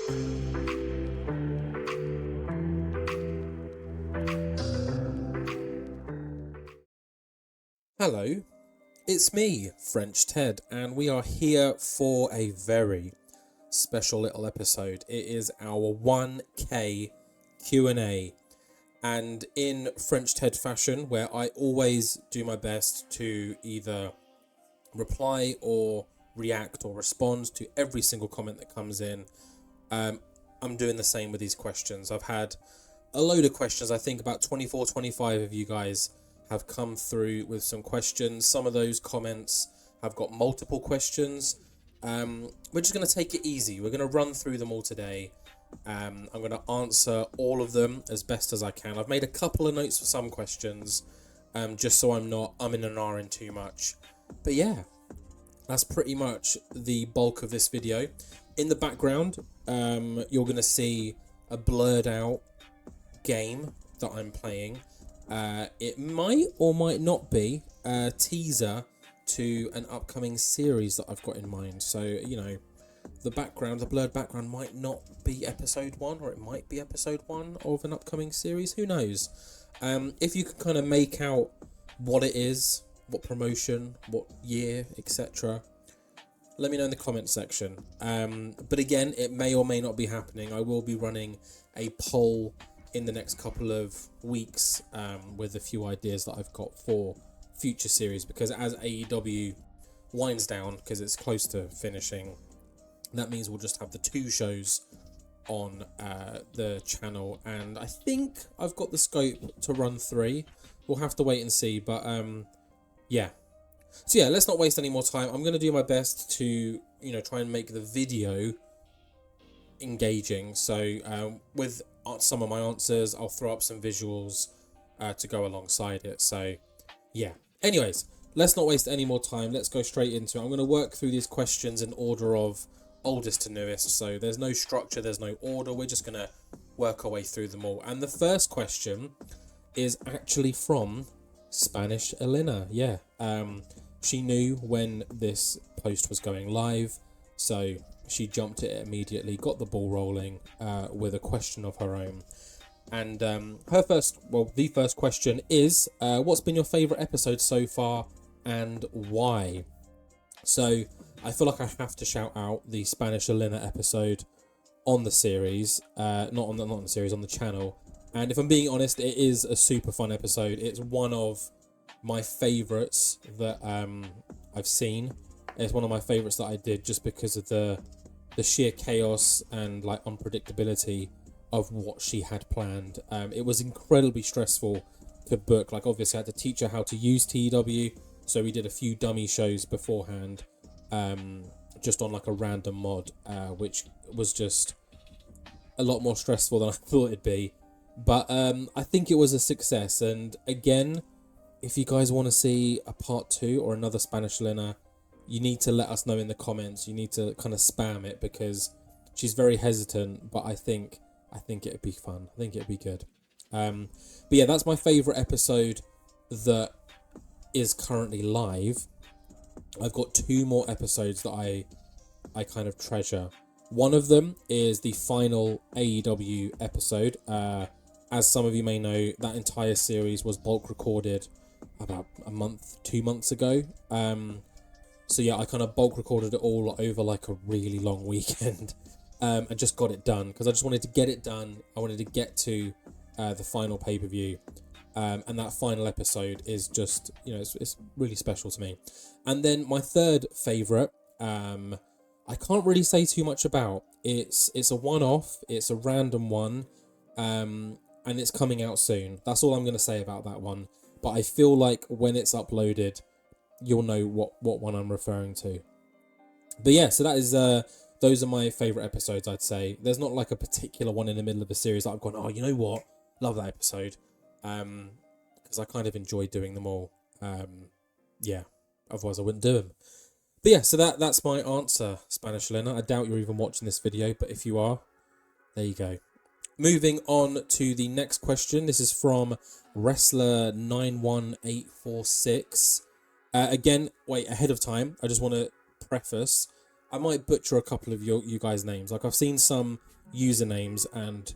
Hello, it's me, French Ted, and we are here for a very special little episode. It is our 1K Q&A, and in French Ted fashion, where I always do my best to either reply or react or respond to every single comment that comes in, I'm doing the same with these questions. I've had a load of questions. I think about 24, 25 of you guys have come through with some questions. Some of those comments have got multiple questions. We're just going to take it easy. We're going to run through them all today. I'm going to answer all of them as best as I can. I've made a couple of notes for some questions, just so I'm not umming and ahhing too much. But yeah, that's pretty much the bulk of this video. In the background, you're going to see a blurred out game that I'm playing. It might or might not be a teaser to an upcoming series that I've got in mind. So, you know, the blurred background might not be episode 1, or it might be episode 1 of an upcoming series. Who knows? If you can kind of make out what it is, what promotion, what year, etc., let me know in the comment section. But again, it may or may not be happening. I will be running a poll in the next couple of weeks with a few ideas that I've got for future series, because as AEW winds down, because it's close to finishing, that means we'll just have the 2 shows on the channel, and I think I've got the scope to run 3. We'll have to wait and see, but yeah. So yeah, let's not waste any more time. I'm going to do my best to, you know, try and make the video engaging. So with some of my answers, I'll throw up some visuals to go alongside it. So yeah. Anyways, let's not waste any more time. Let's go straight into it. I'm going to work through these questions in order of oldest to newest. So there's no structure, there's no order. We're just going to work our way through them all. And the first question is actually from Spanish Elena. Yeah. She knew when this post was going live, so she jumped at it immediately, got the ball rolling with a question of her own. And the first question is, what's been your favourite episode so far and why? So I feel like I have to shout out the Spanish Elena episode on the series, not on the series, on the channel. And if I'm being honest, it is a super fun episode. It's one of my favourites that I've seen. It's one of my favourites that I did just because of the sheer chaos and like unpredictability of what she had planned. It was incredibly stressful to book. Like, obviously I had to teach her how to use TEW, so we did a few dummy shows beforehand, just on like a random mod, which was just a lot more stressful than I thought it'd be. But I think it was a success. And again, if you guys want to see a part 2 or another Spanish Elena, you need to let us know in the comments. You need to kind of spam it, because she's very hesitant, but I think it'd be fun. I think it'd be good. But yeah, that's my favourite episode that is currently live. I've got 2 more episodes that I kind of treasure. One of them is the final AEW episode. As some of you may know, that entire series was bulk recorded about a month, 2 months ago. So yeah, I kind of bulk recorded it all over like a really long weekend, and just got it done, because I just wanted to get it done. I wanted to get to the final pay-per-view, and that final episode is just, you know, it's really special to me. And then my third favourite, I can't really say too much about. It's a one-off, it's a random one, and it's coming out soon. That's all I'm going to say about that one. But I feel like when it's uploaded, you'll know what one I'm referring to. But yeah, so that is those are my favourite episodes, I'd say. There's not like a particular one in the middle of a series that I've gone, oh, you know what? Love that episode. Because I kind of enjoy doing them all. Yeah, otherwise I wouldn't do them. But yeah, so that's my answer, Spanish Elena. I doubt you're even watching this video, but if you are, there you go. Moving on to the next question. This is from Wrestler91846. Again, wait, ahead of time, I just want to preface, I might butcher a couple of you guys' names. Like, I've seen some usernames, and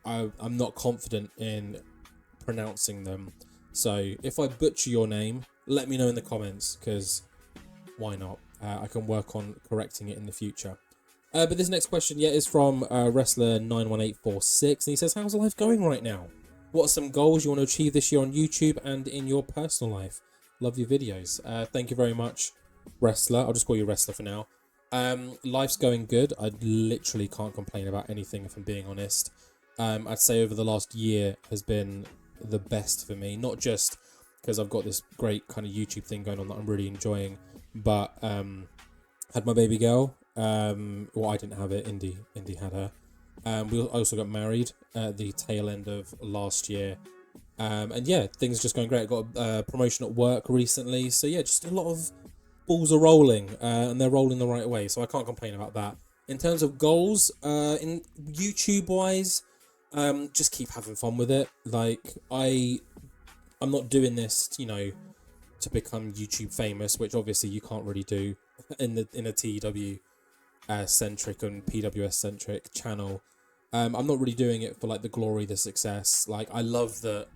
I'm not confident in pronouncing them. So if I butcher your name, let me know in the comments, because why not? I can work on correcting it in the future. But this next question, is from Wrestler91846, and he says, how's life going right now? What are some goals you want to achieve this year on YouTube and in your personal life? Love your videos. Thank you very much, Wrestler. I'll just call you Wrestler for now. Life's going good. I literally can't complain about anything, if I'm being honest. I'd say over the last year has been the best for me, not just because I've got this great kind of YouTube thing going on that I'm really enjoying, but had my baby girl. Well, I didn't have it. Indy had her. We also got married at the tail end of last year. And yeah, things are just going great. I got a promotion at work recently. So yeah, just a lot of balls are rolling, and they're rolling the right way. So I can't complain about that. In terms of goals, in YouTube wise, just keep having fun with it. Like I'm not doing this, to become YouTube famous, which obviously you can't really do in a TW centric and PWS centric channel. I'm not really doing it for like the glory, the success. Like I love that,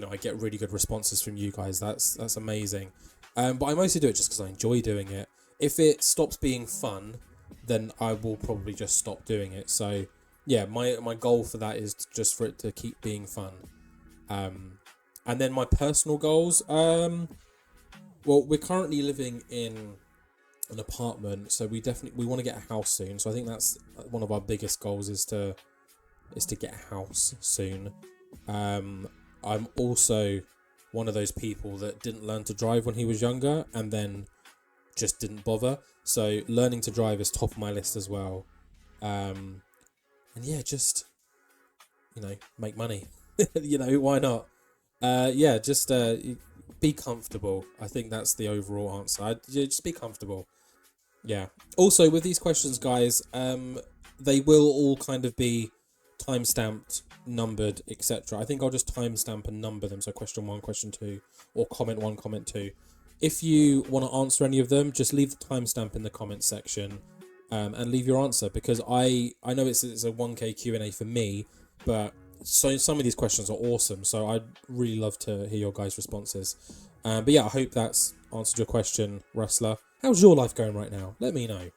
I get really good responses from you guys. That's amazing. But I mostly do it just because I enjoy doing it. If it stops being fun, then I will probably just stop doing it. So yeah, my goal for that is just for it to keep being fun. And then my personal goals, well, we're currently living in an apartment, so we want to get a house soon. So I think that's one of our biggest goals is to get a house soon. I'm also one of those people that didn't learn to drive when he was younger and then just didn't bother. So learning to drive is top of my list as well. And yeah, just make money. Why not? Just be comfortable. I think that's the overall answer. Just be comfortable. Yeah. Also, with these questions, guys, they will all kind of be time-stamped, numbered, etc. I think I'll just timestamp and number them. So question 1, question 2, or comment 1, comment 2. If you want to answer any of them, just leave the timestamp in the comment section, and leave your answer, because I know it's a 1K Q&A for me, but so some of these questions are awesome, so I'd really love to hear your guys' responses. But yeah, I hope that's answered your question, Wrestler. How's your life going right now? Let me know.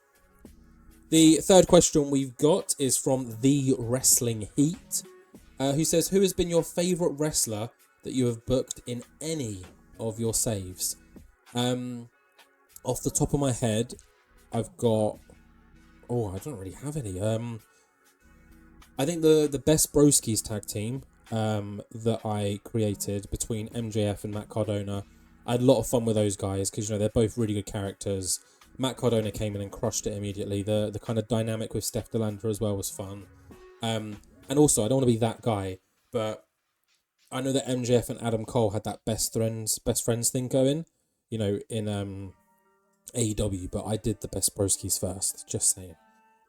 The third question we've got is from The Wrestling Heat, who says, who has been your favourite wrestler that you have booked in any of your saves? Off the top of my head, I've got... Oh, I don't really have any. I think the Best Broskies tag team that I created between MJF and Matt Cardona, I had a lot of fun with those guys because, they're both really good characters. Matt Cardona came in and crushed it immediately. The kind of dynamic with Steph Delandra as well was fun. And also, I don't want to be that guy, but I know that MJF and Adam Cole had that best friends thing going, in AEW, but I did the Best Broskies first, just saying.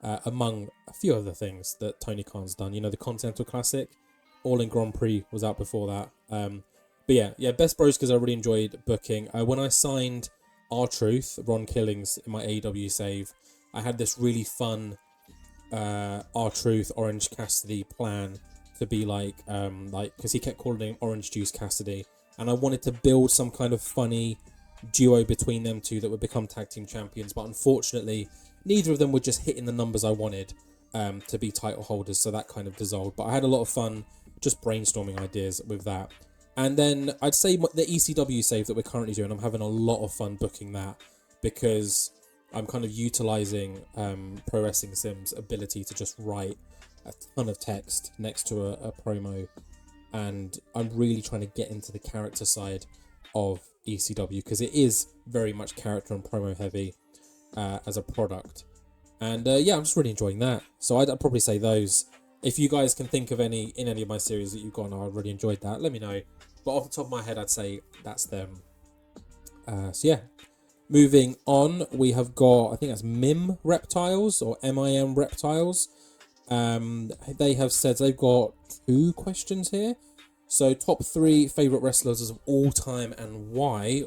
Among a few other things that Tony Khan's done. The Continental Classic, All In Grand Prix was out before that. But yeah, Best Broskies I really enjoyed booking. When I signed R-Truth, Ron Killings, in my AEW save, I had this really fun R-Truth, Orange Cassidy plan to be because he kept calling him Orange Juice Cassidy, and I wanted to build some kind of funny duo between them two that would become tag team champions, but unfortunately neither of them were just hitting the numbers I wanted to be title holders, so that kind of dissolved. But I had a lot of fun just brainstorming ideas with that. And then I'd say the ECW save that we're currently doing, I'm having a lot of fun booking that, because I'm kind of utilising Pro Wrestling Sim's ability to just write a ton of text next to a promo, and I'm really trying to get into the character side of ECW, because it is very much character and promo heavy as a product. And yeah, I'm just really enjoying that. So I'd probably say those. If you guys can think of any in any of my series that you've gone, I really enjoyed that, let me know. But off the top of my head, I'd say that's them. So yeah, moving on, we have got, I think that's MIM Reptiles, or MIM Reptiles. They have said they've got 2 questions here. So top 3 favourite wrestlers of all time and why?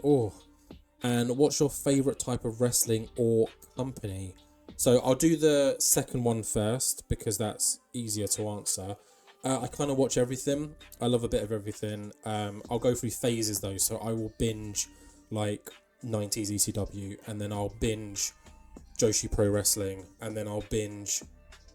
And what's your favourite type of wrestling or company? So I'll do the second one first because that's easier to answer. I kind of watch everything. I love a bit of everything. I'll go through phases though. So I will binge like 90s ECW, and then I'll binge Joshi Pro Wrestling, and then I'll binge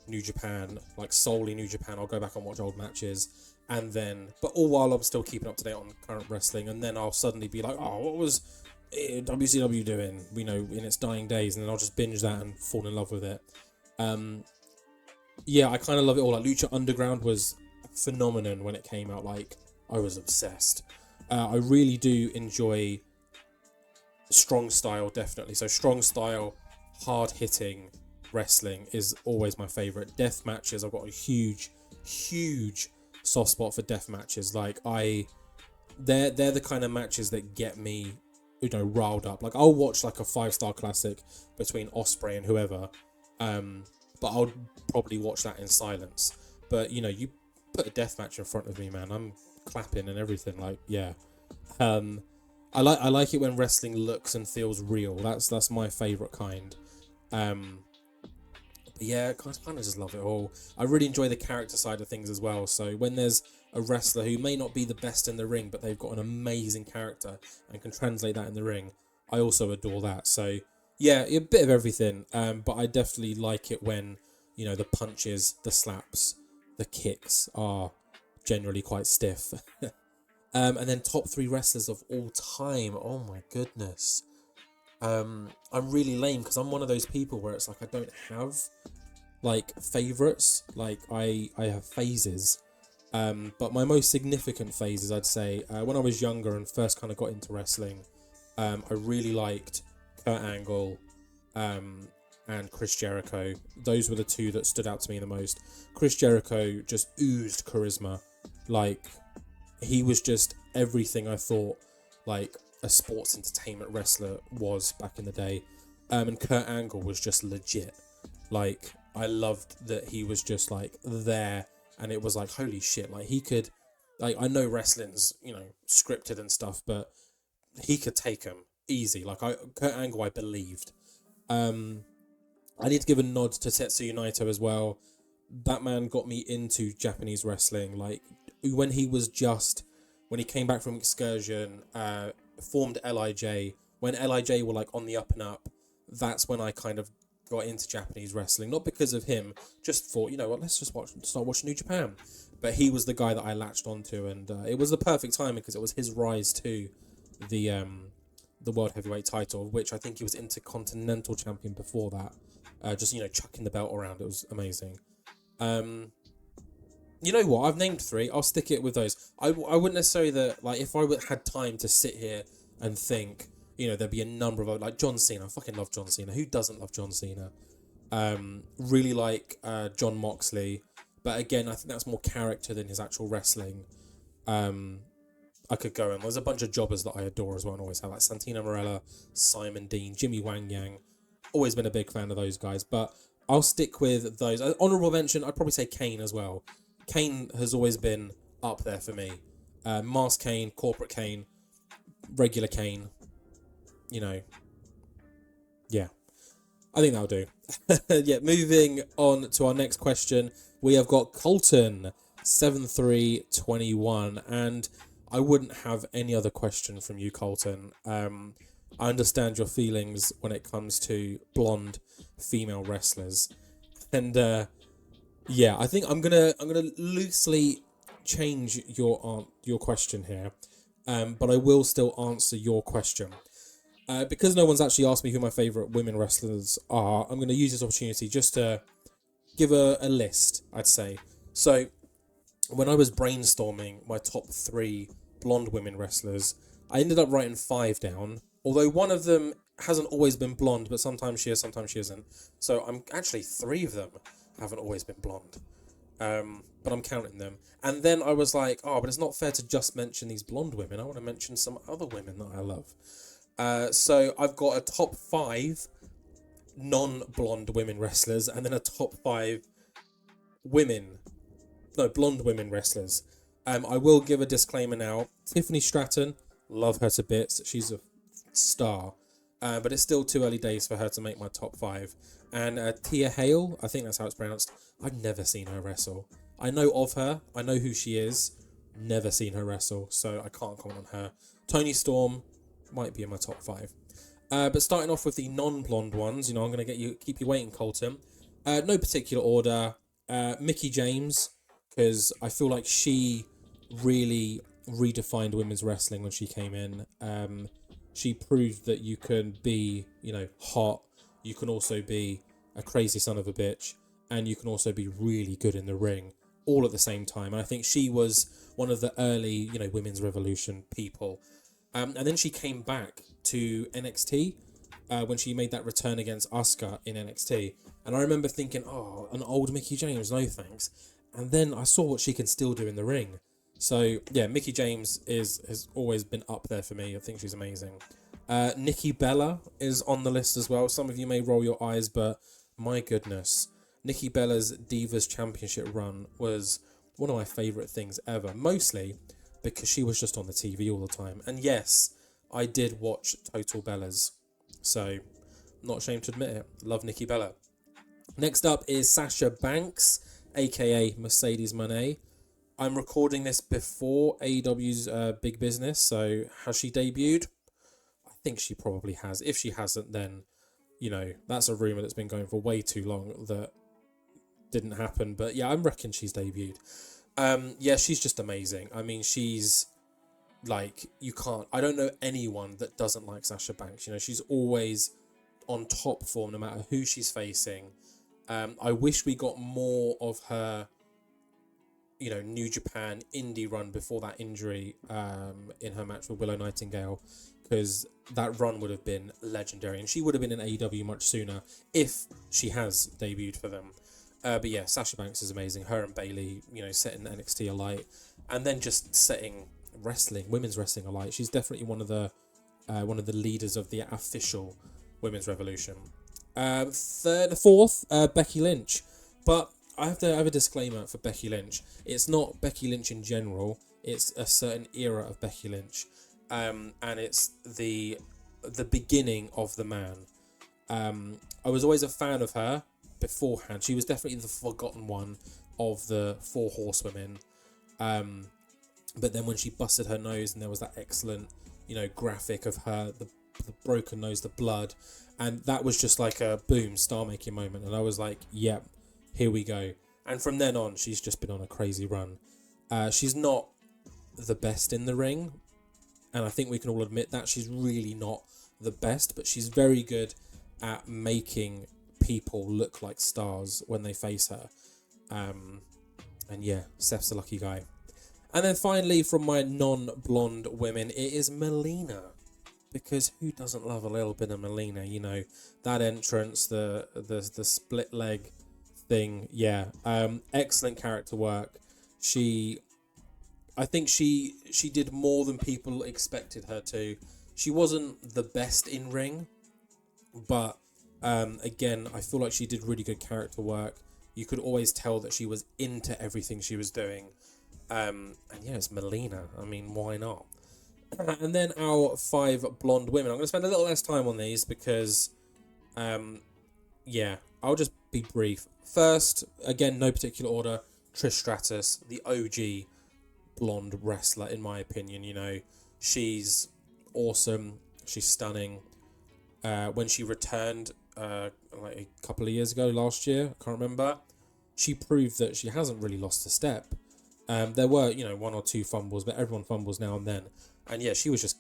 New Japan, like solely New Japan. I'll go back and watch old matches, and then, but all while I'm still keeping up to date on current wrestling, and then I'll suddenly be like, oh, what was WCW doing, in its dying days, and then I'll just binge that and fall in love with it. Yeah, I kind of love it all. Like Lucha Underground was a phenomenon when it came out. Like, I was obsessed. I really do enjoy strong style, definitely. So strong style, hard hitting wrestling is always my favorite. Death matches, I've got a huge soft spot for death matches. Like, they're the kind of matches that get me, riled up. Like, I'll watch like a 5-star classic between Osprey and whoever, but I'll probably watch that in silence. But you put a death match in front of me, man, I'm clapping and everything. Like, yeah. I like it when wrestling looks and feels real. That's my favorite kind. Yeah, I kind of just love it all. I really enjoy the character side of things as well. So when there's a wrestler who may not be the best in the ring, but they've got an amazing character and can translate that in the ring, I also adore that. So yeah, a bit of everything. But I definitely like it when, the punches, the slaps, the kicks are generally quite stiff. And then top 3 wrestlers of all time. Oh my goodness. I'm really lame because I'm one of those people where it's like I don't have like favorites. Like I have phases. But my most significant phases, I'd say, when I was younger and first kind of got into wrestling, I really liked Kurt Angle and Chris Jericho. Those were the 2 that stood out to me the most. Chris Jericho just oozed charisma. Like, he was just everything I thought like a sports entertainment wrestler was back in the day. And Kurt Angle was just legit. Like, I loved that he was just like there, and it was like, holy shit, like he could, like, I know wrestling's, scripted and stuff, but he could take him easy. Like, Kurt Angle, I believed. I need to give a nod to Tetsuya Naito as well. That man got me into Japanese wrestling. Like, when he came back from Excursion, formed LIJ. When LIJ were like on the up and up, that's when I kind of got into Japanese wrestling. Not because of him, just thought, let's just start watching New Japan. But he was the guy that I latched onto, and it was the perfect timing because it was his rise to the World Heavyweight title, which I think he was Intercontinental Champion before that. Just chucking the belt around, it was amazing. You know what? I've named 3. I'll stick it with those. I wouldn't necessarily if I had time to sit here and think, there'd be a number of like John Cena. I fucking love John Cena. Who doesn't love John Cena? Really like John Moxley, but again, I think that's more character than his actual wrestling. I could go and there's a bunch of jobbers that I adore as well and always have, like Santino Marella, Simon Dean, Jimmy Wang Yang. Always been a big fan of those guys, but I'll stick with those. Honorable mention, I'd probably say Kane as well. Kane has always been up there for me. Mask Kane, Corporate Kane, regular Kane. Yeah. I think that'll do. Yeah, moving on to our next question. We have got Colton, 7321, and I wouldn't have any other question from you, Colton. I understand your feelings when it comes to blonde female wrestlers. And yeah, I think I'm gonna loosely change your question here, but I will still answer your question. Because no one's actually asked me who my favourite women wrestlers are, I'm going to use this opportunity just to give a list, I'd say. So, when I was brainstorming my top 3 blonde women wrestlers, I ended up writing 5 down, although one of them hasn't always been blonde, but sometimes she is, sometimes she isn't. So, I'm actually 3 of them haven't always been blonde. But I'm counting them. And then I was like, but it's not fair to just mention these blonde women. I want to mention some other women that I love. So I've got a top 5 non-blonde women wrestlers and then a top 5 blonde women wrestlers. I will give a disclaimer now. Tiffany Stratton, love her to bits. She's a star. But it's still too early days for her to make my top 5. And Tia Hale, I think that's how it's pronounced. I've never seen her wrestle. I know of her. I know who she is. Never seen her wrestle, so I can't comment on her. Toni Storm might be in my top 5. But starting off with the non-blonde ones, I'm going to keep you waiting, Colton. No particular order. Mickie James, because I feel like she really redefined women's wrestling when she came in. She proved that you can be, hot. You can also be a crazy son of a bitch, and you can also be really good in the ring, all at the same time. And I think she was one of the early, women's revolution people. And then she came back to NXT when she made that return against Asuka in NXT. And I remember thinking, oh, an old Mickie James, no thanks. And then I saw what she can still do in the ring. So, yeah, Mickie James has always been up there for me. I think she's amazing. Nikki Bella is on the list as well. Some of you may roll your eyes, but my goodness. Nikki Bella's Divas Championship run was one of my favourite things ever. Mostly because she was just on the TV all the time. And yes, I did watch Total Bellas. So, not ashamed to admit it. Love Nikki Bella. Next up is Sasha Banks, aka Mercedes Moné. I'm recording this before AEW's Big Business, so has she debuted? I think she probably has. If she hasn't, then, that's a rumour that's been going for way too long that didn't happen. But yeah, I reckon she's debuted. Yeah, she's just amazing. I mean, she's like, I don't know anyone that doesn't like Sasha Banks. She's always on top form no matter who she's facing. I wish we got more of her, New Japan indie run before that injury in her match with Willow Nightingale, because that run would have been legendary, and she would have been in AEW much sooner if she has debuted for them. But yeah, Sasha Banks is amazing. Her and Bayley, setting NXT alight, and then just setting women's wrestling alight. She's definitely one of the leaders of the official women's revolution. Fourth, Becky Lynch. But I have a disclaimer for Becky Lynch. It's not Becky Lynch in general. It's a certain era of Becky Lynch, and it's the beginning of the man. I was always a fan of her beforehand. She was definitely the forgotten one of the 4 horsewomen. But then when she busted her nose and there was that excellent, graphic of her, the broken nose, the blood, and that was just like a boom, star-making moment. And I was like, yep, here we go. And from then on, she's just been on a crazy run. She's not the best in the ring, and I think we can all admit that. She's really not the best, but she's very good at making people look like stars when they face her. And yeah, Seth's a lucky guy. And then finally, from my non-blonde women, it is Melina. Because who doesn't love a little bit of Melina? That entrance, the split leg thing. Yeah, excellent character work. I think she did more than people expected her to. She wasn't the best in ring, but again, I feel like she did really good character work. You could always tell that she was into everything she was doing. And yeah, it's Melina. I mean, why not? And then our 5 blonde women. I'm going to spend a little less time on these because, yeah, I'll just be brief. First, again, no particular order, Trish Stratus, the OG blonde wrestler, in my opinion. She's awesome. She's stunning. When she returned like a couple of years ago, last year, I can't remember, she proved that she hasn't really lost a step. There were, 1 or 2 fumbles, but everyone fumbles now and then. And yeah, she was just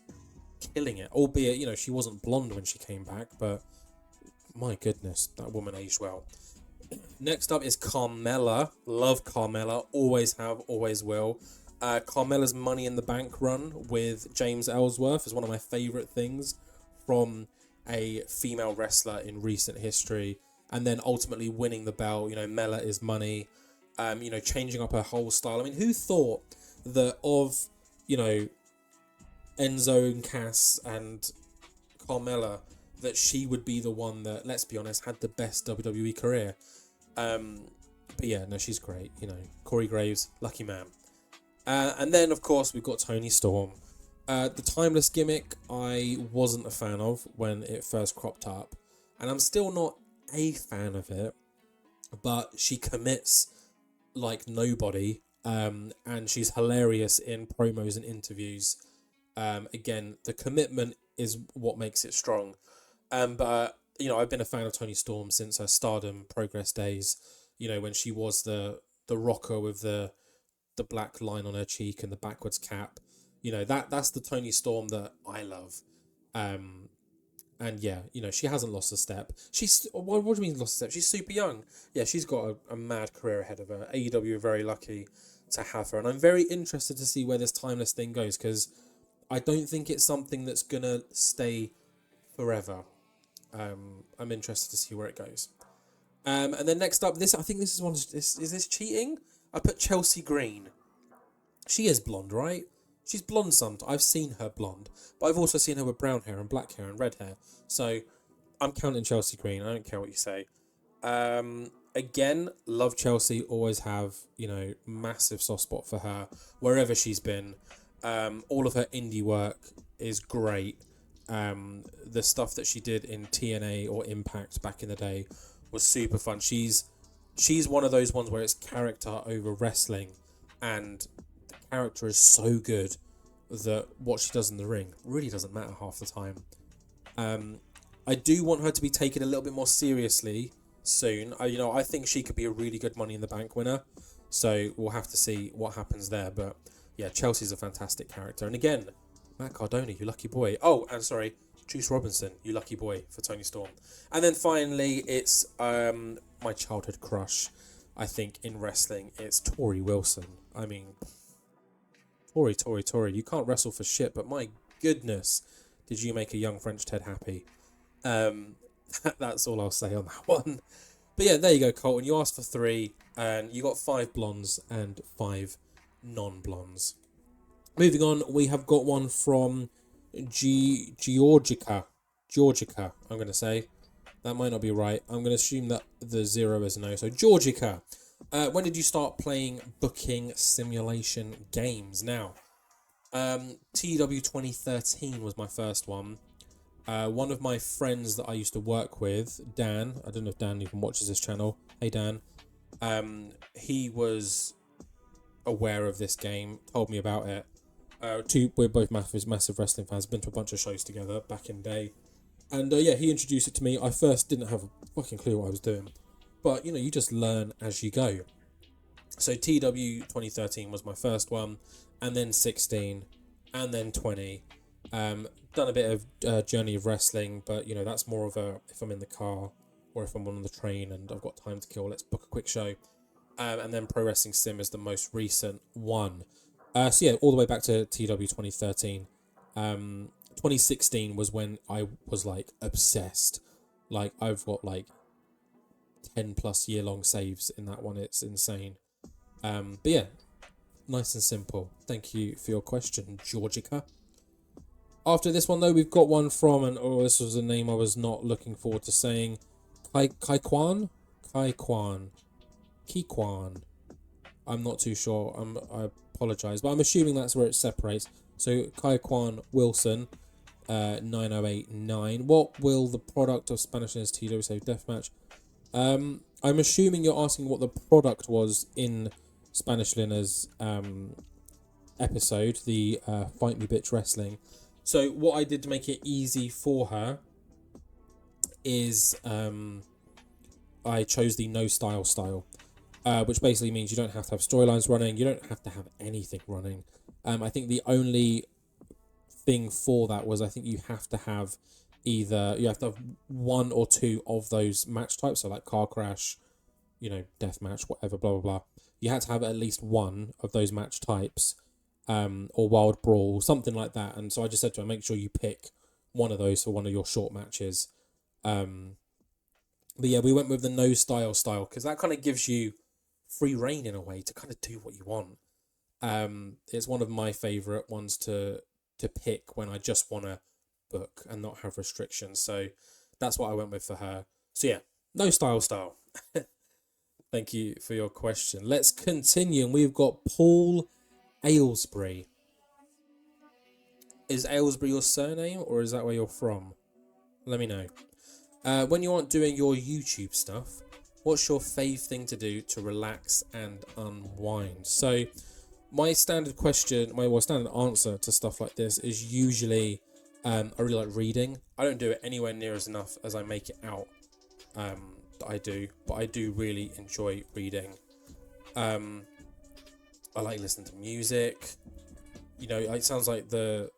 killing it. Albeit, she wasn't blonde when she came back, but my goodness, that woman aged well. Next up is Carmella. Love Carmella. Always have, always will. Carmella's Money in the Bank run with James Ellsworth is one of my favourite things from a female wrestler in recent history. And then ultimately winning the belt, Mella is money. Changing up her whole style. I mean, who thought that of, Enzo and Cass and Carmella, that she would be the one that, let's be honest, had the best WWE career. But yeah, no, she's great. Corey Graves, lucky man. And then, of course, we've got Toni Storm. The Timeless gimmick, I wasn't a fan of when it first cropped up. And I'm still not a fan of it, but she commits like nobody, and she's hilarious in promos and interviews. Again, the commitment is what makes it strong. But you know, I've been a fan of Toni Storm since her Stardom Progress days. You know, when she was the rocker with the black line on her cheek and the backwards cap. You know, that's the Toni Storm that I love. And yeah, you know, she hasn't lost a step. She's what do you mean lost a step? She's super young. Yeah, she's got a mad career ahead of her. AEW are very lucky to have her, and I'm very interested to see where this timeless thing goes, because I don't think it's something that's gonna stay forever. I'm interested to see where it goes. And then next up, I think this is one. Is this cheating? I put Chelsea Green. She is blonde, right? She's blonde sometimes. I've seen her blonde, but I've also seen her with brown hair and black hair and red hair. So I'm counting Chelsea Green. I don't care what you say. Again, love Chelsea. Always have, you know, massive soft spot for her wherever she's been. All of her indie work is great. The stuff that she did in TNA or Impact back in the day was super fun. She's one of those ones where it's character over wrestling, and the character is so good that what she does in the ring really doesn't matter half the time. I do want her to be taken a little bit more seriously soon. I think she could be a really good Money in the Bank winner, so we'll have to see what happens there. But yeah, Chelsea's a fantastic character, and again, Matt Cardona, you lucky boy. Oh, and sorry, Juice Robinson, you lucky boy for Toni Storm. And then finally, it's my childhood crush, I think, in wrestling. It's Tori Wilson. I mean, Tori, you can't wrestle for shit, but my goodness, did you make a young French Ted happy? That's all I'll say on that one. But yeah, there you go, Colton. You asked for 3, and you got 5 blondes and 5 non-blondes. Moving on, we have got one from Georgica, I'm going to say. That might not be right. I'm going to assume that the 0 is no. So, Georgica, when did you start playing booking simulation games? Now, TW 2013 was my first one. One of my friends that I used to work with, Dan, I don't know if Dan even watches this channel. Hey, Dan. He was aware of this game, told me about it. We're both massive wrestling fans, been to a bunch of shows together back in the day. And yeah, he introduced it to me. I first didn't have a fucking clue what I was doing. But, you know, you just learn as you go. So TW 2013 was my first one. And then 16. And then 20. Done a bit of Journey of Wrestling. But, you know, that's more of a, if I'm in the car or if I'm on the train and I've got time to kill, let's book a quick show. And then Pro Wrestling Sim is the most recent one. So yeah, all the way back to TW 2013. 2016 was when I was like obsessed. Like I've got like 10 plus year long saves in that one. It's insane. But yeah, nice and simple. Thank you for your question, Georgica. After this one though, we've got one from, and this was a name I was not looking forward to saying. Kaikwan. I'm not too sure. I apologise, but I'm assuming that's where it separates. So Kaikwan Wilson, 9089. What will the product of Spanish Linners TW say Deathmatch? I'm assuming you're asking what the product was in Spanish Linners episode, the Fight Me Bitch Wrestling. So what I did to make it easy for her is I chose the no style. Which basically means you don't have to have storylines running. You don't have to have anything running. I think the only thing for that was I think you have to have one or two of those match types. So like car crash, you know, death match, whatever, blah, blah, blah. You had to have at least one of those match types, or wild brawl, something like that. And so I just said to her, make sure you pick one of those for one of your short matches. But yeah, we went with the no style because that kind of gives you free reign in a way to kind of do what you want. It's one of my favourite ones to pick when I just want to book and not have restrictions. So that's what I went with for her. So yeah, no style. Thank you for your question. Let's continue. And we've got Paul Aylesbury. Is Aylesbury your surname or is that where you're from? Let me know. When you aren't doing your YouTube stuff, what's your fave thing to do to relax and unwind? So, my standard question, standard answer to stuff like this is usually, I really like reading. I don't do it anywhere near as enough as I make it out that I do, but I do really enjoy reading. I like listening to music. You know, it sounds like the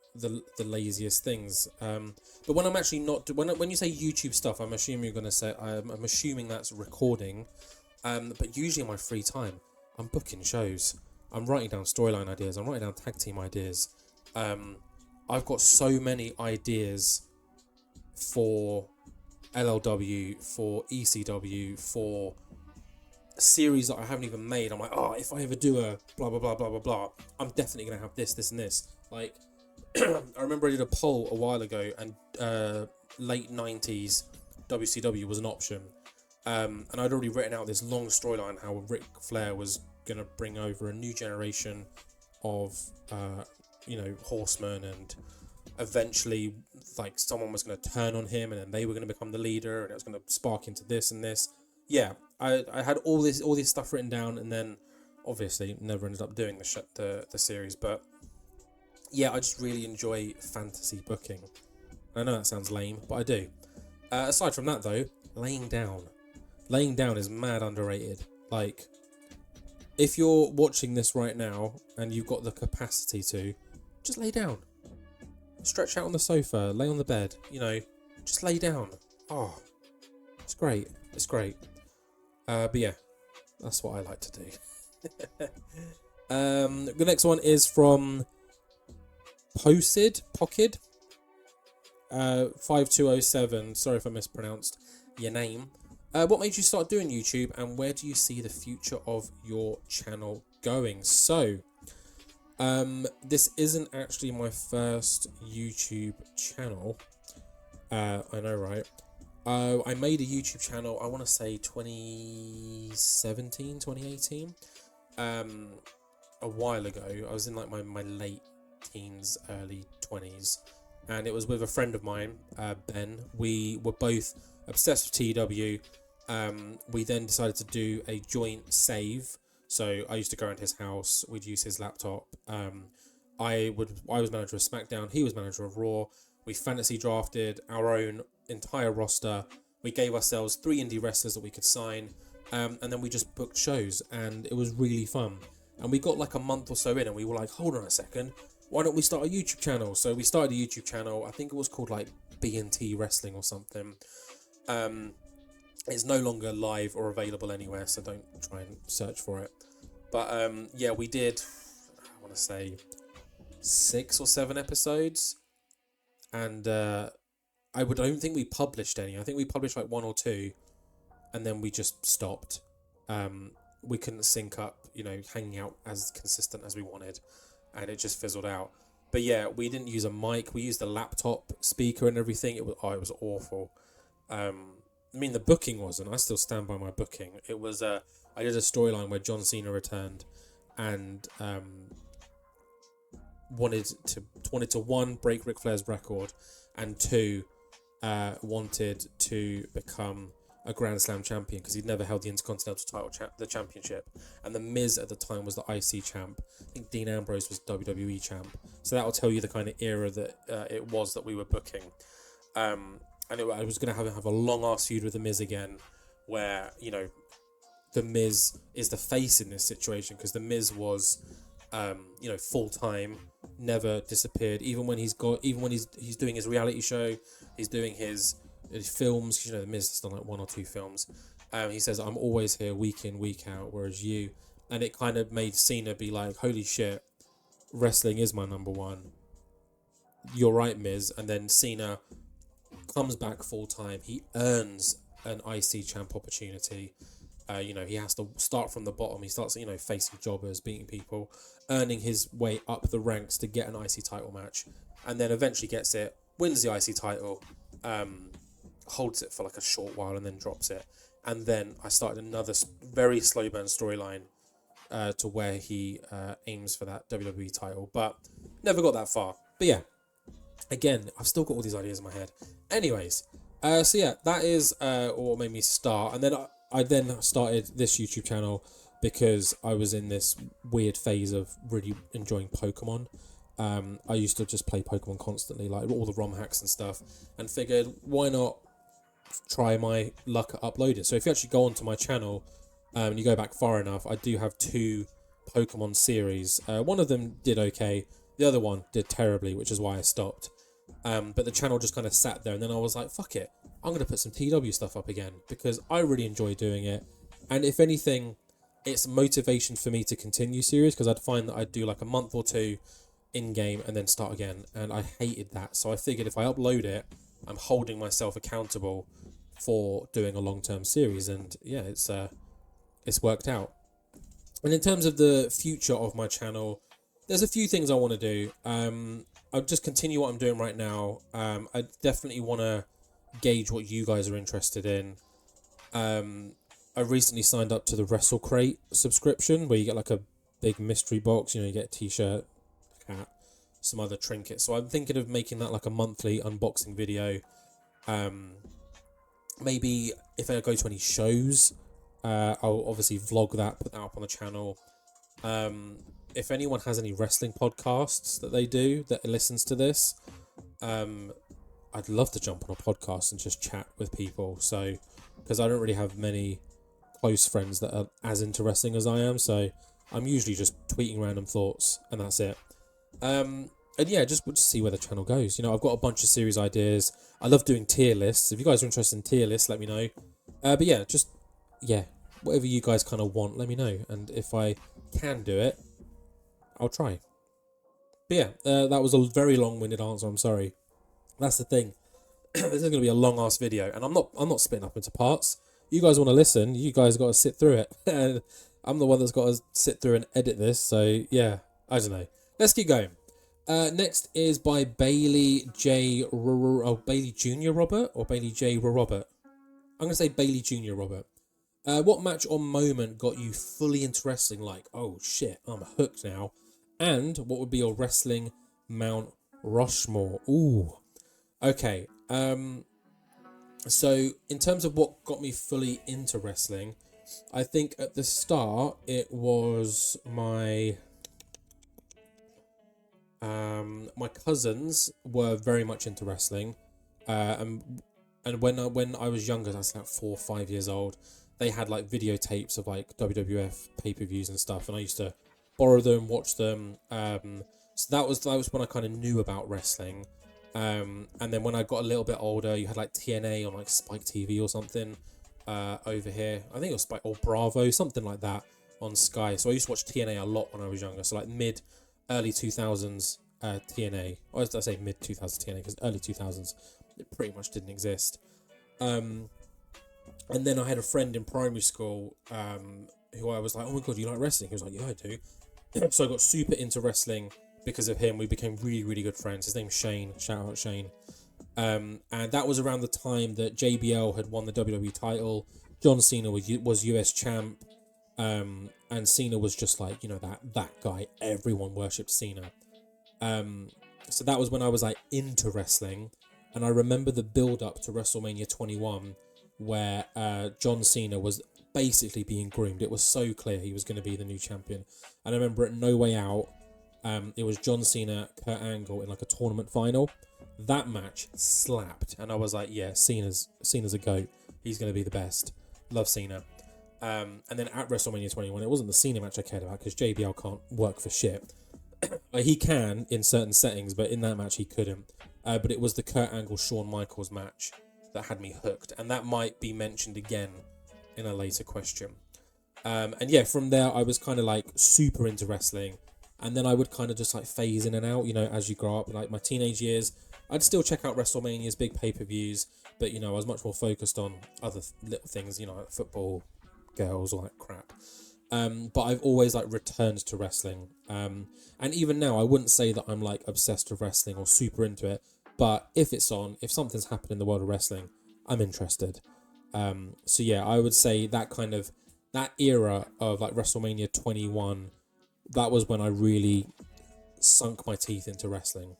laziest things. But when I'm actually not when you say YouTube stuff, I'm assuming you're gonna say I'm assuming that's recording. But usually in my free time, I'm booking shows. I'm writing down storyline ideas. I'm writing down tag team ideas. I've got so many ideas for LLW, for ECW, for series that I haven't even made. I'm like, oh, if I ever do a blah blah blah blah blah blah, I'm definitely gonna have this, and this. Like, I remember I did a poll a while ago, and late 90s WCW was an option, and I'd already written out this long storyline how Ric Flair was gonna bring over a new generation of horsemen, and eventually like someone was going to turn on him, and then they were going to become the leader, and it was going to spark into this and this. Yeah, I had all this stuff written down, and then obviously never ended up doing the series. But yeah, I just really enjoy fantasy booking. I know that sounds lame, but I do. Aside from that though, laying down is mad underrated. Like, if you're watching this right now and you've got the capacity to, just lay down. Stretch out on the sofa, lay on the bed, just lay down. Oh, it's great. It's great. But yeah, that's what I like to do. The next one is from Pockid 5207. Sorry if I mispronounced your name. What made you start doing YouTube, and where do you see the future of your channel going? So, this isn't actually my first YouTube channel. I know, right? I made a YouTube channel, I want to say 2017, 2018. A while ago. I was in like my late teens, early 20s. And it was with a friend of mine, Ben. We were both obsessed with TW. We then decided to do a joint save. So I used to go around his house. We'd use his laptop. I was manager of SmackDown. He was manager of Raw. We fantasy drafted our own entire roster. We gave ourselves 3 indie wrestlers that we could sign. And then we just booked shows, and it was really fun. And we got like a month or so in, and we were like, hold on a second, why don't we start a YouTube channel? So we started a YouTube channel. I think it was called like B&T Wrestling or something. It's no longer live or available anywhere, so don't try and search for it. But yeah, we did, I want to say 6 or 7 episodes, and I don't think we published any. I think we published like 1 or 2, and then we just stopped. We couldn't sync up, hanging out as consistent as we wanted, and it just fizzled out. But yeah, we didn't use a mic. We used a laptop speaker and everything. It was awful. I mean, the booking wasn't. I still stand by my booking. It was I did a storyline where John Cena returned, and wanted to 1, break Ric Flair's record, and 2, wanted to become a Grand Slam champion, because he'd never held the Intercontinental title, the championship, and the Miz at the time was the IC champ. I think Dean Ambrose was WWE champ. So that'll tell you the kind of era that it was that we were booking. And I was going to have a long ass feud with the Miz again, where the Miz is the face in this situation, because the Miz was full time, never disappeared. Even when he's doing his reality show, he's doing his films. The Miz has done like 1 or 2 films. He says, I'm always here week in, week out, whereas you. And it kind of made Cena be like, holy shit, wrestling is my number one. You're right, Miz. And then Cena comes back full time. He earns an IC champ opportunity. He has to start from the bottom. He starts, facing jobbers, beating people, earning his way up the ranks to get an IC title match, and then eventually gets it, wins the IC title, holds it for like a short while, and then drops it. And then I started another very slow burn storyline to where he aims for that WWE title, but never got that far. But yeah, again, I've still got all these ideas in my head. Anyways, So yeah, that is what made me start, and then I then started this YouTube channel because I was in this weird phase of really enjoying Pokemon. I used to just play Pokemon constantly, like all the ROM hacks and stuff, and figured why not try my luck at uploading. So if you actually go onto my channel, and you go back far enough, I do have two Pokemon series. One of them did okay, the other one did terribly, which is why I stopped. But the channel just kind of sat there, and then I was like, fuck it, I'm going to put some TW stuff up again because I really enjoy doing it. And if anything, it's motivation for me to continue series, because I'd find that I'd do like a month or two in game and then start again. And I hated that. So I figured if I upload it, I'm holding myself accountable for doing a long-term series. And yeah, it's worked out. And in terms of the future of my channel, there's a few things I want to do. I'll just continue what I'm doing right now. I definitely want to gauge what you guys are interested in. I recently signed up to the WrestleCrate subscription, where you get like a big mystery box. You know, you get a t-shirt, hat, some other trinkets. So I'm thinking of making that like a monthly unboxing video. Maybe if I go to any shows, I'll obviously vlog that, put that up on the channel. If anyone has any wrestling podcasts that they do that listens to this, I'd love to jump on a podcast and just chat with people. So, because I don't really have many close friends that are as into wrestling as I am, so I'm usually just tweeting random thoughts, and that's it. And yeah, just to see where the channel goes. You know, I've got a bunch of series ideas. I love doing tier lists. If you guys are interested in tier lists, let me know. But yeah, whatever you guys kind of want, let me know. And if I can do it, I'll try. But yeah, that was a very long-winded answer. I'm sorry. That's the thing. This is going to be a long-ass video, and I'm not splitting up into parts. You guys want to listen? You guys got to sit through it. And I'm the one that's got to sit through and edit this. So yeah, I don't know. Let's keep going. Next is by Bailey J. Bailey Jr. Robert or Bailey J. Robert. I'm going to say Bailey Jr. Robert. What match or moment got you fully into wrestling? Like, oh shit, I'm hooked now. And what would be your wrestling Mount Rushmore? Ooh. Okay. So in terms of what got me fully into wrestling, I think at the start it was my my cousins were very much into wrestling, and when I was younger, I was like 4 or 5 years old. They had like videotapes of like WWF pay-per-views and stuff, and I used to borrow them, watch them. So that was when I kind of knew about wrestling. And then when I got a little bit older, you had like TNA on like Spike TV or something over here. I think it was Spike or Bravo, something like that on Sky. So I used to watch TNA a lot when I was younger. So like early 2000s TNA. Or did I say mid 2000s TNA? Because early 2000s it pretty much didn't exist. And then I had a friend in primary school who I was like, oh my god, you like wrestling? He was like, yeah, I do. So I got super into wrestling because of him. We became really, really good friends. His name's Shane. Shout out Shane. And that was around the time that JBL had won the WWE title. John Cena was US champ. And Cena was just like, you know, that guy. Everyone worshipped Cena. So that was when I was like into wrestling. And I remember the build up to WrestleMania 21 where John Cena was basically being groomed. It was so clear he was going to be the new champion. And I remember at No Way Out, it was John Cena, Kurt Angle in like a tournament final. That match slapped, and I was like, yeah, Cena's a GOAT. He's going to be the best. Love Cena. And then at WrestleMania 21, it wasn't the Cena match I cared about because JBL can't work for shit. He can in certain settings, but in that match he couldn't. But it was the Kurt Angle Shawn Michaels match that had me hooked, and that might be mentioned again in a later question. And yeah, from there I was kind of like super into wrestling, and then I would kind of just like phase in and out, you know, as you grow up. Like my teenage years, I'd still check out WrestleMania's big pay-per-views, but you know, I was much more focused on other little things, you know, like football, girls, all that crap. But I've always like returned to wrestling. And even now, I wouldn't say that I'm like obsessed with wrestling or super into it. But if it's on, if something's happened in the world of wrestling, I'm interested. So yeah, I would say that era of like WrestleMania 21, that was when I really sunk my teeth into wrestling.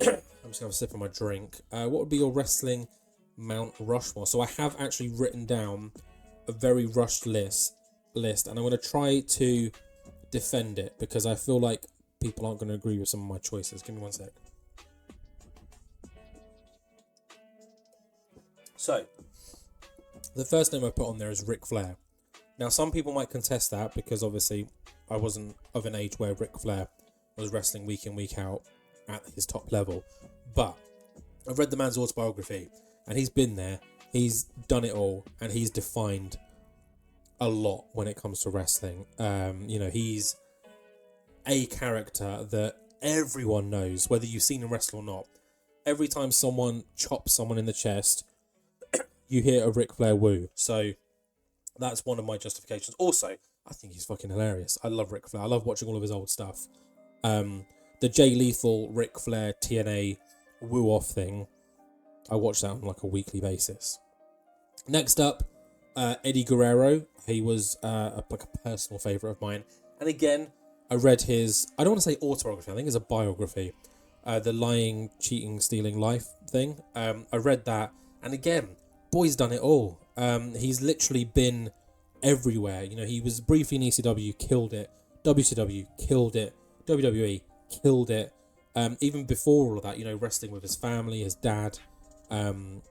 I'm just going to have a sip of my drink. What would be your wrestling Mount Rushmore? So I have actually written down a very rushed list, and I'm going to try to defend it because I feel like people aren't going to agree with some of my choices. Give me one sec. So, the first name I put on there is Ric Flair. Now, some people might contest that because obviously I wasn't of an age where Ric Flair was wrestling week in, week out at his top level. But I've read the man's autobiography and he's been there, he's done it all, and he's defined a lot when it comes to wrestling. He's a character that everyone knows, whether you've seen him wrestle or not. Every time someone chops someone in the chest, you hear a Ric Flair woo. So that's one of my justifications. Also, I think he's fucking hilarious. I love Ric Flair. I love watching all of his old stuff. The Jay Lethal, Ric Flair, TNA woo-off thing, I watch that on like a weekly basis. Next up, Eddie Guerrero. He was a personal favourite of mine. And again, I read his, I don't want to say autobiography, I think it's a biography. The Lying, Cheating, Stealing Life thing. I read that. And again, boy's done it all. He's literally been everywhere. He was briefly in ECW, killed it. WCW, killed it. WWE, killed it. Even before all of that, wrestling with his family, his dad, and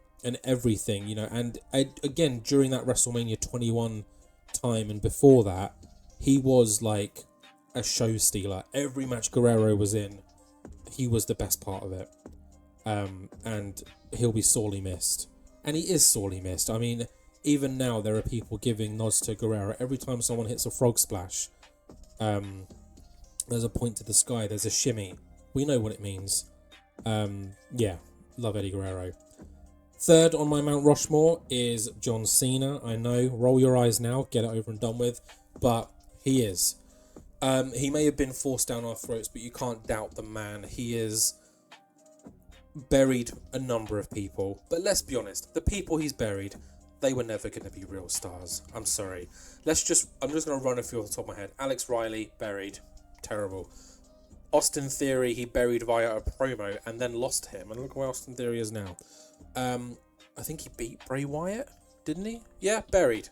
everything, And again, during that WrestleMania 21 time and before that, he was like a show stealer. Every match Guerrero was in, he was the best part of it. And he'll be sorely missed. And he is sorely missed. I mean, even now there are people giving nods to Guerrero. Every time someone hits a frog splash, there's a point to the sky, there's a shimmy. We know what it means. Love Eddie Guerrero. Third on my Mount Rushmore is John Cena. I know, roll your eyes now, get it over and done with. But he is. He may have been forced down our throats, but you can't doubt the man. He is buried a number of people. But let's be honest, the people he's buried, they were never going to be real stars. I'm sorry. I'm just going to run a few off the top of my head. Alex Riley, buried. Terrible. Austin Theory, he buried via a promo and then lost him. And look where Austin Theory is now. I think he beat Bray Wyatt, didn't he? Yeah, buried.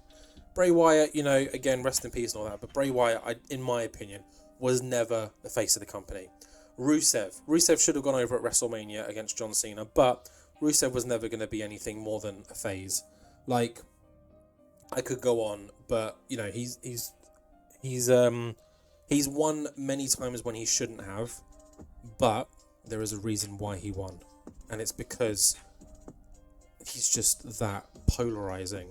Bray Wyatt, again, rest in peace and all that. But Bray Wyatt, in my opinion, was never the face of the company. Rusev should have gone over at WrestleMania against John Cena, but Rusev was never going to be anything more than a phase. Like, I could go on, but he's won many times when he shouldn't have, but there is a reason why he won, and it's because he's just that polarizing.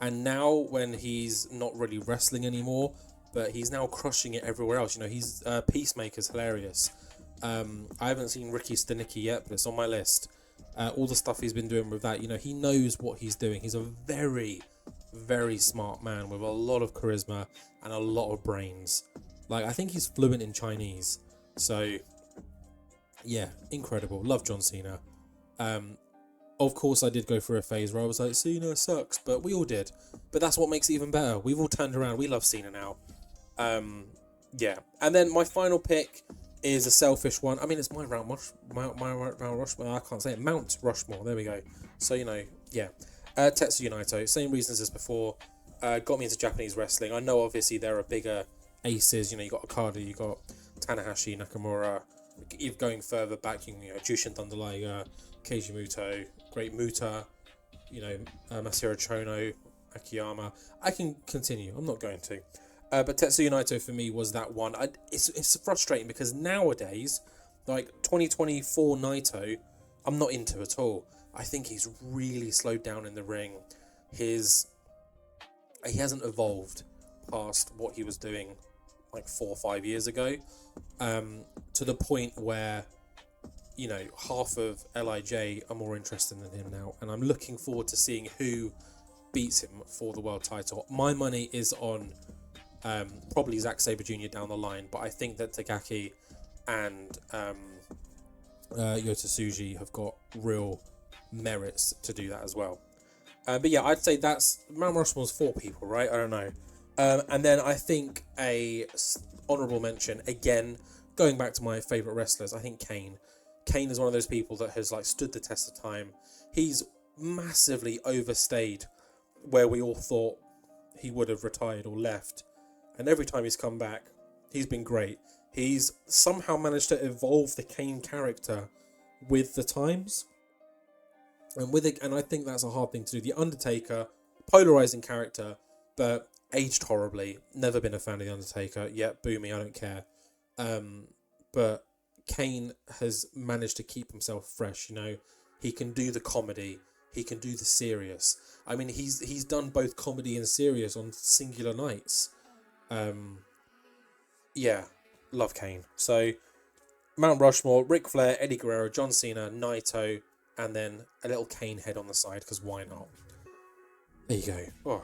And now when he's not really wrestling anymore, but he's now crushing it everywhere else. He's Peacemaker's hilarious. I haven't seen Ricky Stenicki yet, but it's on my list. All the stuff he's been doing with that, he knows what he's doing. He's a very, very smart man with a lot of charisma and a lot of brains. Like, I think he's fluent in Chinese. So, yeah, incredible. Love John Cena. Of course, I did go through a phase where I was like, Cena sucks, but we all did. But that's what makes it even better. We've all turned around. We love Cena now. Yeah. And then my final pick is a selfish one. I mean, it's my Mount Rushmore. I can't say it. Mount Rushmore. There we go. So, yeah. Tetsuya Naito. Same reasons as before. Got me into Japanese wrestling. I know, obviously, there are bigger aces. You got Okada, you got Tanahashi, Nakamura. If going further back, Jushin Thunder Liger, Keiji Muto, Great Muta, Masahiro Chono, Akiyama. I can continue. I'm not going to. But Tetsuya Naito for me was that one. It's frustrating because nowadays, like 2024 Naito, I'm not into at all. I think he's really slowed down in the ring. He hasn't evolved past what he was doing like 4 or 5 years ago, to the point where half of LIJ are more interested in him now, and I'm looking forward to seeing who beats him for the world title. My money is on probably Zack Sabre Jr. down the line, but I think that Takagi and Yota Tsuji have got real merits to do that as well. But yeah, I'd say that's Mount Rushmore's 4 people, right? I don't know. And then I think a honourable mention, again, going back to my favourite wrestlers, I think Kane. Kane is one of those people that has like stood the test of time. He's massively overstayed where we all thought he would have retired or left, and every time he's come back, he's been great. He's somehow managed to evolve the Kane character with the times, and I think that's a hard thing to do. The Undertaker, polarizing character, but aged horribly. Never been a fan of the Undertaker. Yet, boo me, I don't care. But Kane has managed to keep himself fresh. You know, he can do the comedy, he can do the serious. I mean, he's done both comedy and serious on singular nights. Yeah, love Kane. So Mount Rushmore: Ric Flair, Eddie Guerrero, John Cena, Naito, and then a little Kane head on the side, because why not? There you go. Oh.